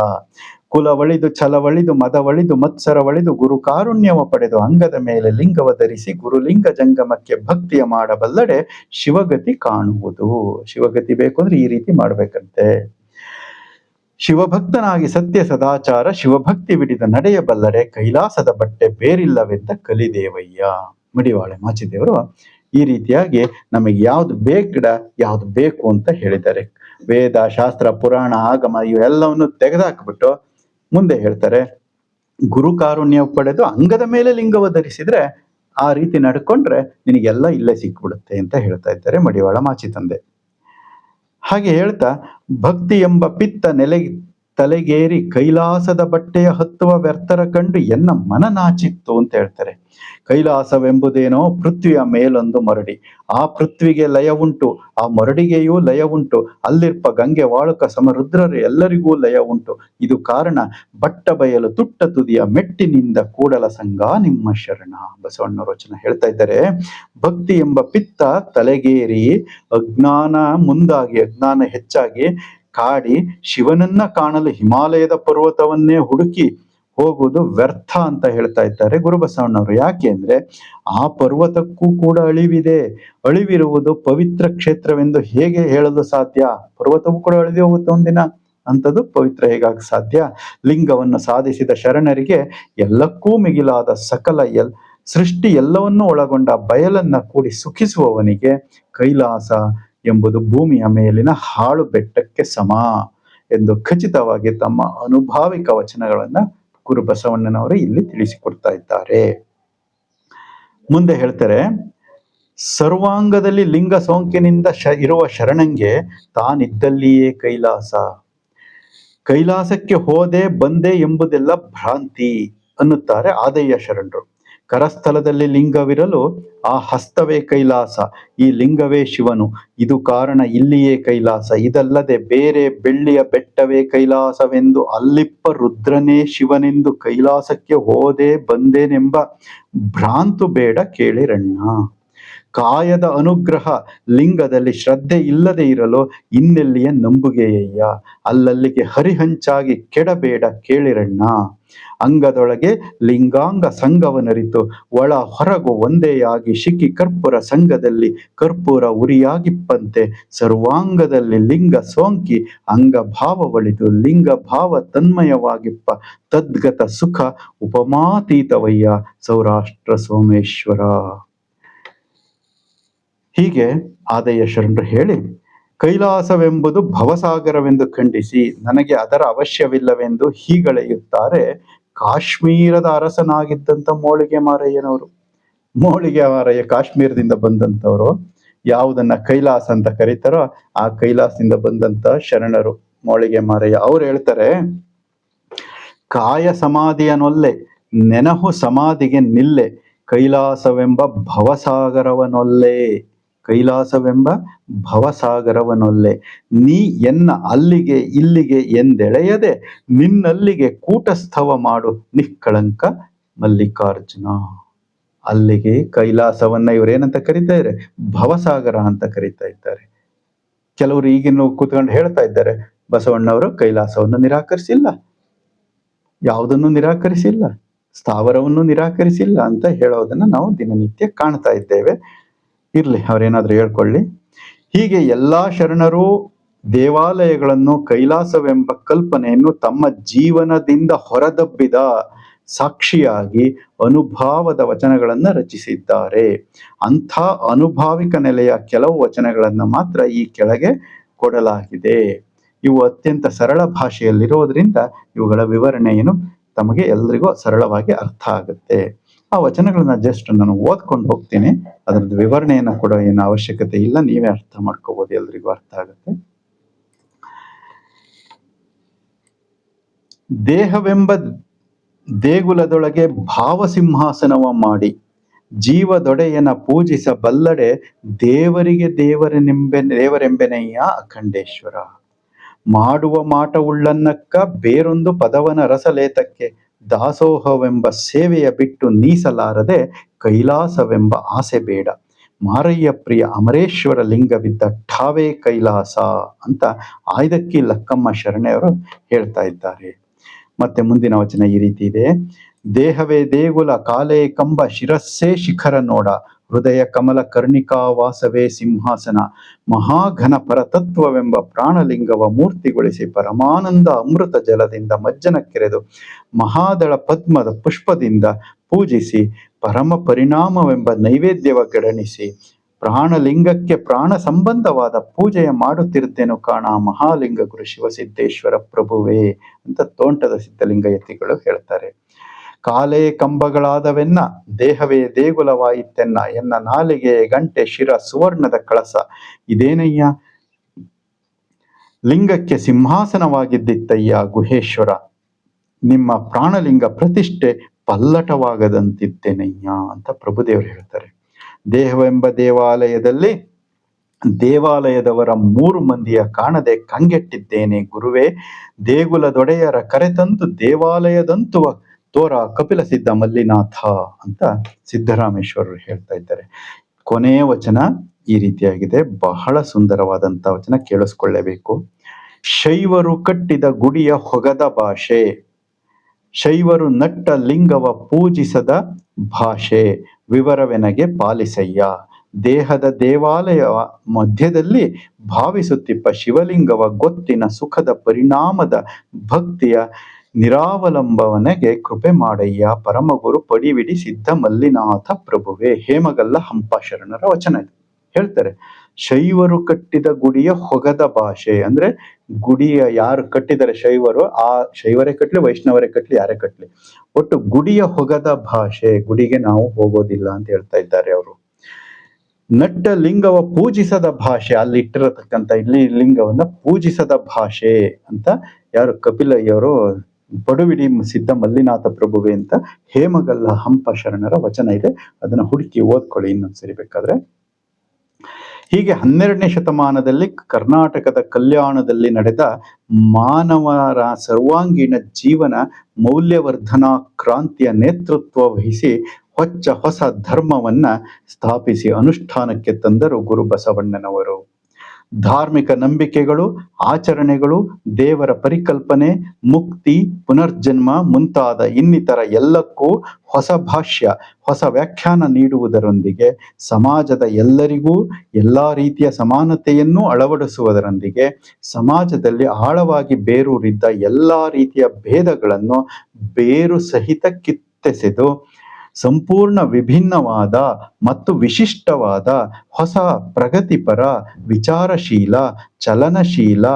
ಕುಲವಳಿದು ಛಲವಳಿದು ಮದವಳಿದು ಮತ್ಸರವಳಿದು ಗುರು ಕಾರುಣ್ಯವ ಪಡೆದು ಅಂಗದ ಮೇಲೆ ಲಿಂಗವ ಧರಿಸಿ ಗುರುಲಿಂಗ ಜಂಗಮಕ್ಕೆ ಭಕ್ತಿಯ ಮಾಡಬಲ್ಲಡೆ ಶಿವಗತಿ ಕಾಣುವುದು. ಶಿವಗತಿ ಬೇಕು ಅಂದ್ರೆ ಈ ರೀತಿ ಮಾಡ್ಬೇಕಂತೆ. ಶಿವಭಕ್ತನಾಗಿ ಸತ್ಯ ಸದಾಚಾರ ಶಿವಭಕ್ತಿ ಬಿಡಿದ ನಡೆಯಬಲ್ಲಡೆ ಕೈಲಾಸದ ಬಟ್ಟೆ ಬೇರಿಲ್ಲವೆಂದ ಕಲಿದೇವಯ್ಯ. ಮಡಿವಾಳೆ ಮಾಚಿದೇವರು ಈ ರೀತಿಯಾಗಿ ನಮಗೆ ಯಾವ್ದು ಬೇಕಡ ಯಾವ್ದು ಬೇಕು ಅಂತ ಹೇಳಿದ್ದಾರೆ. ವೇದ ಶಾಸ್ತ್ರ ಪುರಾಣ ಆಗಮ ಇವೆಲ್ಲವನ್ನು ತೆಗೆದುಹಾಕ್ಬಿಟ್ಟು ಮುಂದೆ ಹೇಳ್ತಾರೆ, ಗುರು ಕಾರುಣ್ಯ ಪಡೆದು ಅಂಗದ ಮೇಲೆ ಲಿಂಗವ ಧರಿಸಿದ್ರೆ ಆ ರೀತಿ ನಡ್ಕೊಂಡ್ರೆ ನಿನಗೆಲ್ಲ ಇಲ್ಲೇ ಸಿಕ್ಬಿಡುತ್ತೆ ಅಂತ ಹೇಳ್ತಾ ಇದ್ದಾರೆ ಮಡಿವಾಳ ಮಾಚಿ ತಂದೆ. ಹಾಗೆ ಹೇಳ್ತಾ, ಭಕ್ತಿ ಎಂಬ ಪಿತ್ತ ತಲೆಗೇರಿ ಕೈಲಾಸದ ಬಟ್ಟೆಯ ಹತ್ತುವ ವ್ಯರ್ಥರ ಕಂಡು ಎನ್ನ ಮನ ನಾಚಿತ್ತು ಅಂತ ಹೇಳ್ತಾರೆ. ಕೈಲಾಸವೆಂಬುದೇನೋ ಪೃಥ್ವಿಯ ಮೇಲೊಂದು ಮರಡಿ, ಆ ಪೃಥ್ವಿಗೆ ಲಯ ಉಂಟು, ಆ ಮರಡಿಗೆಯೂ ಲಯ ಉಂಟು, ಅಲ್ಲಿರ್ಪ ಗಂಗೆ ವಾಳುಕ ಸಮರುದ್ರರು ಎಲ್ಲರಿಗೂ ಲಯ ಉಂಟು. ಇದು ಕಾರಣ ಬಟ್ಟ ಬಯಲು ತುಟ್ಟ ತುದಿಯ ಮೆಟ್ಟಿನಿಂದ ಕೂಡಲ ಸಂಗ ನಿಮ್ಮ ಶರಣ. ಬಸವಣ್ಣವ್ರ ವಚನ ಹೇಳ್ತಾ ಇದ್ದಾರೆ. ಭಕ್ತಿ ಎಂಬ ಪಿತ್ತ ತಲೆಗೇರಿ ಅಜ್ಞಾನ ಮುಂದಾಗಿ, ಅಜ್ಞಾನ ಹೆಚ್ಚಾಗಿ ಕಾಡಿ ಶಿವನನ್ನ ಕಾಣಲು ಹಿಮಾಲಯದ ಪರ್ವತವನ್ನೇ ಹುಡುಕಿ ಹೋಗುವುದು ವ್ಯರ್ಥ ಅಂತ ಹೇಳ್ತಾ ಇದ್ದಾರೆ ಗುರುಬಸವಣ್ಣವರು. ಯಾಕೆ ಅಂದ್ರೆ ಆ ಪರ್ವತಕ್ಕೂ ಕೂಡ ಅಳಿವಿದೆ. ಅಳಿವಿರುವುದು ಪವಿತ್ರ ಕ್ಷೇತ್ರವೆಂದು ಹೇಗೆ ಹೇಳಲು ಸಾಧ್ಯ? ಪರ್ವತವೂ ಕೂಡ ಅಳಿದು ಹೋಗುತ್ತೆ ಒಂದಿನ, ಅಂಥದ್ದು ಪವಿತ್ರ ಹೇಗಾಗಿ ಸಾಧ್ಯ? ಲಿಂಗವನ್ನು ಸಾಧಿಸಿದ ಶರಣರಿಗೆ ಎಲ್ಲಕ್ಕೂ ಮಿಗಿಲಾದ ಸಕಲ ಸೃಷ್ಟಿ ಎಲ್ಲವನ್ನೂ ಒಳಗೊಂಡ ಬಯಲನ್ನ ಕೂಡಿ ಸುಖಿಸುವವನಿಗೆ ಕೈಲಾಸ ಎಂಬುದು ಭೂಮಿಯ ಮೇಲಿನ ಹಾಳು ಬೆಟ್ಟಕ್ಕೆ ಸಮ ಎಂದು ಖಚಿತವಾಗಿ ತಮ್ಮ ಅನುಭಾವಿಕ ವಚನಗಳನ್ನ ಗುರು ಬಸವಣ್ಣನವರು ಇಲ್ಲಿ ತಿಳಿಸಿಕೊಡ್ತಾ ಇದ್ದಾರೆ. ಮುಂದೆ ಹೇಳ್ತಾರೆ, ಸರ್ವಾಂಗದಲ್ಲಿ ಲಿಂಗ ಸೋಂಕಿನಿಂದ ಇರುವ ಶರಣಂಗೆ ತಾನಿದ್ದಲ್ಲಿಯೇ ಕೈಲಾಸ. ಕೈಲಾಸಕ್ಕೆ ಹೋದೆ ಬಂದೆ ಎಂಬುದೆಲ್ಲ ಭ್ರಾಂತಿ ಅನ್ನುತ್ತಾರೆ ಆದಯ್ಯ ಶರಣರು. ಕರಸ್ಥಲದಲ್ಲಿ ಲಿಂಗವಿರಲು ಆ ಹಸ್ತವೇ ಕೈಲಾಸ, ಈ ಲಿಂಗವೇ ಶಿವನು, ಇದು ಕಾರಣ ಇಲ್ಲಿಯೇ ಕೈಲಾಸ. ಇದಲ್ಲದೆ ಬೇರೆ ಬೆಳ್ಳಿಯ ಬೆಟ್ಟವೇ ಕೈಲಾಸವೆಂದು ಅಲ್ಲಿಪ್ಪ ರುದ್ರನೇ ಶಿವನೆಂದು ಕೈಲಾಸಕ್ಕೆ ಹೋದೆ ಬಂದೇನೆಂಬ ಭ್ರಾಂತು ಬೇಡ ಕೇಳಿರಣ್ಣ. ಕಾಯದ ಅನುಗ್ರಹ ಲಿಂಗದಲ್ಲಿ ಶ್ರದ್ಧೆ ಇಲ್ಲದೆ ಇರಲು ಇನ್ನೆಲ್ಲಿಯ ನಂಬುಗೆಯಯ್ಯ. ಅಲ್ಲಲ್ಲಿಗೆ ಹರಿಹಂಚಾಗಿ ಕೆಡಬೇಡ ಕೇಳಿರಣ್ಣ. ಅಂಗದೊಳಗೆ ಲಿಂಗಾಂಗ ಸಂಗವನರಿತು ಒಳ ಹೊರಗು ಒಂದೇಯಾಗಿ ಶಿಖಿ ಕರ್ಪೂರ ಸಂಘದಲ್ಲಿ ಕರ್ಪೂರ ಉರಿಯಾಗಿಪ್ಪಂತೆ ಸರ್ವಾಂಗದಲ್ಲಿ ಲಿಂಗ ಸೋಂಕಿ ಅಂಗ ಭಾವವಳಿದು ಲಿಂಗ ಭಾವ ತನ್ಮಯವಾಗಿಪ್ಪ ತದ್ಗತ ಸುಖ ಉಪಮಾತೀತವಯ್ಯ ಸೌರಾಷ್ಟ್ರ ಸೋಮೇಶ್ವರ. ಹೀಗೆ ಆದಯ್ಯ ಶರಣರು ಹೇಳಿ, ಕೈಲಾಸವೆಂಬುದು ಭವಸಾಗರವೆಂದು ಖಂಡಿಸಿ ನನಗೆ ಅದರ ಅವಶ್ಯವಿಲ್ಲವೆಂದು ಹೀಗಳೆಯುತ್ತಾರೆ ಕಾಶ್ಮೀರದ ಅರಸನಾಗಿದ್ದಂಥ ಮೋಳಿಗೆ ಮಾರಯ್ಯನವರು. ಮೋಳಿಗೆ ಮಾರಯ್ಯ ಕಾಶ್ಮೀರದಿಂದ ಬಂದಂಥವ್ರು. ಯಾವುದನ್ನ ಕೈಲಾಸ ಅಂತ ಕರೀತಾರೋ ಆ ಕೈಲಾಸದಿಂದ ಬಂದಂತ ಶರಣರು ಮೋಳಿಗೆ ಮಾರಯ್ಯ. ಅವ್ರು ಹೇಳ್ತಾರೆ, ಕಾಯ ಸಮಾಧಿಯನೊಲ್ಲೆ ನೆನಹು ಸಮಾಧಿಗೆ ನಿಲ್ಲೆ ಕೈಲಾಸವೆಂಬ ಭವಸಾಗರವನೊಲ್ಲೆ. ಕೈಲಾಸವೆಂಬ ಭವಸಾಗರವನೊಲ್ಲೆ ನೀ ಎನ್ನ ಅಲ್ಲಿಗೆ ಇಲ್ಲಿಗೆ ಎಂದೆಳೆಯದೆ ನಿನ್ನಲ್ಲಿಗೆ ಕೂಟಸ್ಥವ ಮಾಡು ನಿಷ್ಕಳಂಕ ಮಲ್ಲಿಕಾರ್ಜುನ. ಅಲ್ಲಿಗೆ ಕೈಲಾಸವನ್ನ ಇವರೇನಂತ ಕರೀತಾ ಇದ್ದಾರೆ? ಭವಸಾಗರ ಅಂತ ಕರೀತಾ ಇದ್ದಾರೆ. ಕೆಲವರು ಈಗಿನ ಕೂತ್ಕೊಂಡು ಹೇಳ್ತಾ ಇದ್ದಾರೆ, ಬಸವಣ್ಣವರು ಕೈಲಾಸವನ್ನು ನಿರಾಕರಿಸಿಲ್ಲ, ಯಾವುದನ್ನು ನಿರಾಕರಿಸಿಲ್ಲ, ಸ್ಥಾವರವನ್ನು ನಿರಾಕರಿಸಿಲ್ಲ ಅಂತ ಹೇಳೋದನ್ನ ನಾವು ದಿನನಿತ್ಯ ಕಾಣ್ತಾ ಇದ್ದೇವೆ. ಇರ್ಲಿ, ಅವರೇನಾದ್ರೂ ಹೇಳ್ಕೊಳ್ಳಿ. ಹೀಗೆ ಎಲ್ಲಾ ಶರಣರು ದೇವಾಲಯಗಳನ್ನು ಕೈಲಾಸವೆಂಬ ಕಲ್ಪನೆಯನ್ನು ತಮ್ಮ ಜೀವನದಿಂದ ಹೊರದಬ್ಬಿದ ಸಾಕ್ಷಿಯಾಗಿ ಅನುಭಾವದ ವಚನಗಳನ್ನ ರಚಿಸಿದ್ದಾರೆ. ಅಂಥ ಅನುಭಾವಿಕ ನೆಲೆಯ ಕೆಲವು ವಚನಗಳನ್ನ ಮಾತ್ರ ಈ ಕೆಳಗೆ ಕೊಡಲಾಗಿದೆ. ಇವು ಅತ್ಯಂತ ಸರಳ ಭಾಷೆಯಲ್ಲಿರೋದ್ರಿಂದ ಇವುಗಳ ವಿವರಣೆಯನ್ನು ತಮಗೆ ಎಲ್ರಿಗೂ ಸರಳವಾಗಿ ಅರ್ಥ ಆಗುತ್ತೆ. ಆ ವಚನಗಳನ್ನ ಜಸ್ಟ್ ನಾನು ಓದ್ಕೊಂಡು ಹೋಗ್ತೀನಿ, ಅದರದ್ದು ವಿವರಣೆಯನ್ನು ಕೊಡೋ ಏನು ಅವಶ್ಯಕತೆ ಇಲ್ಲ, ನೀವೇ ಅರ್ಥ ಮಾಡ್ಕೋಬಹುದು, ಎಲ್ರಿಗೂ ಅರ್ಥ ಆಗುತ್ತೆ. ದೇಹವೆಂಬ ದೇಗುಲದೊಳಗೆ ಭಾವಸಿಂಹಾಸನವ ಮಾಡಿ ಜೀವದೊಡೆಯನ ಪೂಜಿಸಬಲ್ಲಡೆ ದೇವರಿಗೆ ದೇವರೆಂಬೆನೆಯ್ಯ ಅಖಂಡೇಶ್ವರ. ಮಾಡುವ ಮಾಟವುಳ್ಳನ್ನಕ್ಕ ಬೇರೊಂದು ಪದವನ ರಸಲೇತಕ್ಕೆ ದಾಸೋಹವೆಂಬ ಸೇವೆಯ ಬಿಟ್ಟು ನೀಸಲಾರದೆ ಕೈಲಾಸವೆಂಬ ಆಸೆ ಬೇಡ. ಮಾರಯ್ಯ ಪ್ರಿಯ ಅಮರೇಶ್ವರ ಲಿಂಗವಿದ್ದ ಠಾವೇ ಕೈಲಾಸ ಅಂತ ಆಯ್ದಕ್ಕಿ ಲಕ್ಕಮ್ಮ ಶರಣೆಯವರು ಹೇಳ್ತಾ ಇದ್ದಾರೆ. ಮತ್ತೆ ಮುಂದಿನ ವಚನ ಈ ರೀತಿ ಇದೆ. ದೇಹವೇ ದೇಗುಲ ಕಾಲೇ ಕಂಬ ಶಿರಸ್ಸೇ ಶಿಖರ ನೋಡ ಹೃದಯ ಕಮಲ ಕರ್ಣಿಕಾವಾಸವೇ ಸಿಂಹಾಸನ ಮಹಾಘನ ಪರತತ್ವವೆಂಬ ಪ್ರಾಣಲಿಂಗವ ಮೂರ್ತಿಗೊಳಿಸಿ ಪರಮಾನಂದ ಅಮೃತ ಜಲದಿಂದ ಮಜ್ಜನ ಕೆರೆದು ಮಹಾದಳ ಪದ್ಮದ ಪುಷ್ಪದಿಂದ ಪೂಜಿಸಿ ಪರಮ ಪರಿಣಾಮವೆಂಬ ನೈವೇದ್ಯವ ಗಡಣಿಸಿ ಪ್ರಾಣಲಿಂಗಕ್ಕೆ ಪ್ರಾಣ ಸಂಬಂಧವಾದ ಪೂಜೆಯ ಮಾಡುತ್ತಿರುತ್ತೇನು ಕಾಣ ಮಹಾಲಿಂಗ ಗುರು ಶಿವಸಿದ್ದೇಶ್ವರ ಪ್ರಭುವೇ ಅಂತ ತೋಂಟದ ಸಿದ್ಧಲಿಂಗ ಯತಿಗಳು ಹೇಳ್ತಾರೆ. ಕಾಲೇ ಕಂಬಗಳಾದವೆನ್ನ ದೇಹವೇ ದೇಗುಲವಾಯಿತೆನ್ನ ಎನ್ನ ನಾಲಿಗೆ ಗಂಟೆ ಶಿರ ಸುವರ್ಣದ ಕಳಸ ಇದೇನಯ್ಯ ಲಿಂಗಕ್ಕೆ ಸಿಂಹಾಸನವಾಗಿದ್ದಿತ್ತಯ್ಯ ಗುಹೇಶ್ವರ, ನಿಮ್ಮ ಪ್ರಾಣಲಿಂಗ ಪ್ರತಿಷ್ಠೆ ಪಲ್ಲಟವಾಗದಂತಿದ್ದೇನಯ್ಯ ಅಂತ ಪ್ರಭುದೇವರು ಹೇಳ್ತಾರೆ. ದೇಹವೆಂಬ ದೇವಾಲಯದಲ್ಲಿ ದೇವಾಲಯದವರ 3 ಮಂದಿಯ ಕಾಣದೆ ಕಂಗೆಟ್ಟಿದ್ದೇನೆ ಗುರುವೇ, ದೇಗುಲದೊಡೆಯರ ಕರೆತಂದು ದೇವಾಲಯದಂತುವ ತೋರ ಕಪಿಲ ಸಿದ್ಧ ಮಲ್ಲಿನಾಥ ಅಂತ ಸಿದ್ದರಾಮೇಶ್ವರರು ಹೇಳ್ತಾ ಇದ್ದಾರೆ. ಕೊನೆಯ ವಚನ ಈ ರೀತಿಯಾಗಿದೆ, ಬಹಳ ಸುಂದರವಾದಂಥ ವಚನ, ಕೇಳಿಸ್ಕೊಳ್ಳೇಬೇಕು. ಶೈವರು ಕಟ್ಟಿದ ಗುಡಿಯ ಹೊಗದ ಭಾಷೆ, ಶೈವರು ನಟ್ಟ ಲಿಂಗವ ಪೂಜಿಸದ ಭಾಷೆ, ವಿವರವೆನಗೆ ಪಾಲಿಸಯ್ಯ. ದೇಹದ ದೇವಾಲಯ ಮಧ್ಯದಲ್ಲಿ ಭಾವಿಸುತ್ತಿಪ್ಪ ಶಿವಲಿಂಗವ ಗೊತ್ತಿನ ಸುಖದ ಪರಿಣಾಮದ ಭಕ್ತಿಯ ನಿರಾವಲಂಬವನೆಗೆ ಕೃಪೆ ಮಾಡಯ್ಯ. ಪರಮಗುರು ಪಡಿವಿಡಿ ಸಿದ್ಧ ಮಲ್ಲಿನಾಥ ಪ್ರಭುವೇ. ಹೇಮಗಲ್ಲ ಹಂಪ ಶರಣರ ವಚನ ಇದು. ಹೇಳ್ತಾರೆ, ಶೈವರು ಕಟ್ಟಿದ ಗುಡಿಯ ಹೊಗದ ಭಾಷೆ ಅಂದ್ರೆ ಗುಡಿಯ ಯಾರು ಕಟ್ಟಿದರೆ ಶೈವರು, ಆ ಶೈವರೇ ಕಟ್ಲಿ ವೈಷ್ಣವರೇ ಕಟ್ಲಿ ಯಾರೇ ಕಟ್ಲಿ, ಒಟ್ಟು ಗುಡಿಯ ಹೊಗದ ಭಾಷೆ, ಗುಡಿಗೆ ನಾವು ಹೋಗೋದಿಲ್ಲ ಅಂತ ಹೇಳ್ತಾ ಇದ್ದಾರೆ ಅವರು. ನಟ್ಟ ಲಿಂಗವ ಪೂಜಿಸದ ಭಾಷೆ, ಅಲ್ಲಿ ಇಟ್ಟಿರತಕ್ಕಂಥ ಇಲ್ಲಿ ಲಿಂಗವನ್ನ ಪೂಜಿಸದ ಭಾಷೆ ಅಂತ ಯಾರು ಕಪಿಲಯ್ಯವರು ಪಡುವಿಡಿ ಸಿದ್ಧ ಮಲ್ಲಿನಾಥ ಪ್ರಭುವೆ ಅಂತ ಹೇಮಗಲ್ಲ ಹಂಪ ಶರಣರ ವಚನ ಇದೆ. ಅದನ್ನ ಹುಡುಕಿ ಓದ್ಕೊಳ್ಳಿ ಇನ್ನೊಂದ್ಸರಿ ಬೇಕಾದ್ರೆ. ಹೀಗೆ 12ನೇ ಶತಮಾನದಲ್ಲಿ ಕರ್ನಾಟಕದ ಕಲ್ಯಾಣದಲ್ಲಿ ನಡೆದ ಮಾನವರ ಸರ್ವಾಂಗೀಣ ಜೀವನ ಮೌಲ್ಯವರ್ಧನಾ ಕ್ರಾಂತಿಯ ನೇತೃತ್ವ ವಹಿಸಿ ಹೊಸ ಧರ್ಮವನ್ನ ಸ್ಥಾಪಿಸಿ ಅನುಷ್ಠಾನಕ್ಕೆ ತಂದರು ಗುರು ಬಸವಣ್ಣನವರು. ಧಾರ್ಮಿಕ ನಂಬಿಕೆಗಳು, ಆಚರಣೆಗಳು, ದೇವರ ಪರಿಕಲ್ಪನೆ, ಮುಕ್ತಿ, ಪುನರ್ಜನ್ಮ ಮುಂತಾದ ಇನ್ನಿತರ ಎಲ್ಲಕ್ಕೂ ಹೊಸ ಭಾಷ್ಯ, ಹೊಸ ವ್ಯಾಖ್ಯಾನ ನೀಡುವುದರೊಂದಿಗೆ ಸಮಾಜದ ಎಲ್ಲರಿಗೂ ಎಲ್ಲಾ ರೀತಿಯ ಸಮಾನತೆಯನ್ನು ಅಳವಡಿಸುವುದರೊಂದಿಗೆ ಸಮಾಜದಲ್ಲಿ ಆಳವಾಗಿ ಬೇರೂರಿದ್ದ ಎಲ್ಲಾ ರೀತಿಯ ಭೇದಗಳನ್ನು ಬೇರು ಸಹಿತ ಕಿತ್ತೆಸೆದು ಸಂಪೂರ್ಣ ವಿಭಿನ್ನವಾದ ಮತ್ತು ವಿಶಿಷ್ಟವಾದ ಹೊಸ ಪ್ರಗತಿಪರ, ವಿಚಾರಶೀಲ, ಚಲನಶೀಲ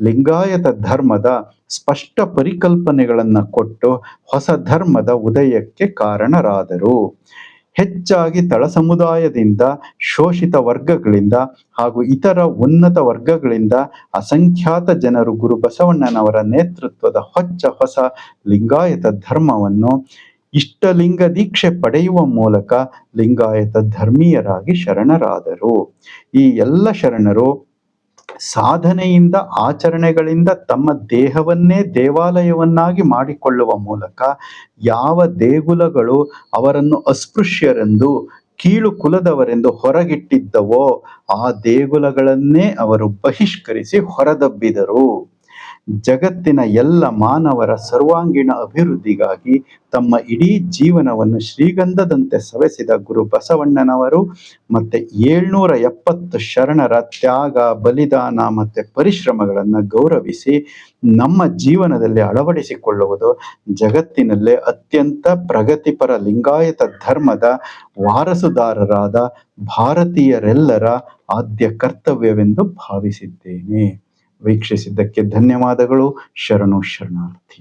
ಲಿಂಗಾಯತ ಧರ್ಮದ ಸ್ಪಷ್ಟ ಪರಿಕಲ್ಪನೆಗಳನ್ನು ಕೊಟ್ಟು ಹೊಸ ಧರ್ಮದ ಉದಯಕ್ಕೆ ಕಾರಣರಾದರು. ಹೆಚ್ಚಾಗಿ ತಳ ಸಮುದಾಯದಿಂದ, ಶೋಷಿತ ವರ್ಗಗಳಿಂದ ಹಾಗೂ ಇತರ ಉನ್ನತ ವರ್ಗಗಳಿಂದ ಅಸಂಖ್ಯಾತ ಜನರು ಗುರು ಬಸವಣ್ಣನವರ ನೇತೃತ್ವದ ಹೊಸ ಲಿಂಗಾಯತ ಧರ್ಮವನ್ನು ಇಷ್ಟಲಿಂಗ ದೀಕ್ಷೆ ಪಡೆಯುವ ಮೂಲಕ ಲಿಂಗಾಯತ ಧರ್ಮೀಯರಾಗಿ ಶರಣರಾದರು. ಈ ಎಲ್ಲ ಶರಣರು ಸಾಧನೆಯಿಂದ, ಆಚರಣೆಗಳಿಂದ ತಮ್ಮ ದೇಹವನ್ನೇ ದೇವಾಲಯವನ್ನಾಗಿ ಮಾಡಿಕೊಳ್ಳುವ ಮೂಲಕ ಯಾವ ದೇಗುಲಗಳು ಅವರನ್ನು ಅಸ್ಪೃಶ್ಯರೆಂದು, ಕೀಳು ಕುಲದವರೆಂದು ಹೊರಗಿಟ್ಟಿದ್ದವೋ ಆ ದೇಗುಲಗಳನ್ನೇ ಅವರು ಬಹಿಷ್ಕರಿಸಿ ಹೊರದಬ್ಬಿದರು. ಜಗತ್ತಿನ ಎಲ್ಲ ಮಾನವರ ಸರ್ವಾಂಗೀಣ ಅಭಿವೃದ್ಧಿಗಾಗಿ ತಮ್ಮ ಇಡೀ ಜೀವನವನ್ನು ಶ್ರೀಗಂಧದಂತೆ ಸವೆಸಿದ ಗುರು ಬಸವಣ್ಣನವರು ಮತ್ತೆ 770 ಶರಣರ ತ್ಯಾಗ, ಬಲಿದಾನ ಮತ್ತೆ ಪರಿಶ್ರಮಗಳನ್ನು ಗೌರವಿಸಿ ನಮ್ಮ ಜೀವನದಲ್ಲಿ ಅಳವಡಿಸಿಕೊಳ್ಳುವುದು ಜಗತ್ತಿನಲ್ಲೇ ಅತ್ಯಂತ ಪ್ರಗತಿಪರ ಲಿಂಗಾಯತ ಧರ್ಮದ ವಾರಸುದಾರರಾದ ಭಾರತೀಯರೆಲ್ಲರ ಆದ್ಯ ಕರ್ತವ್ಯವೆಂದು ಭಾವಿಸಿದ್ದೇನೆ. ವೀಕ್ಷಿಸಿದ್ದಕ್ಕೆ ಧನ್ಯವಾದಗಳು. ಶರಣು ಶರಣಾರ್ಥಿ.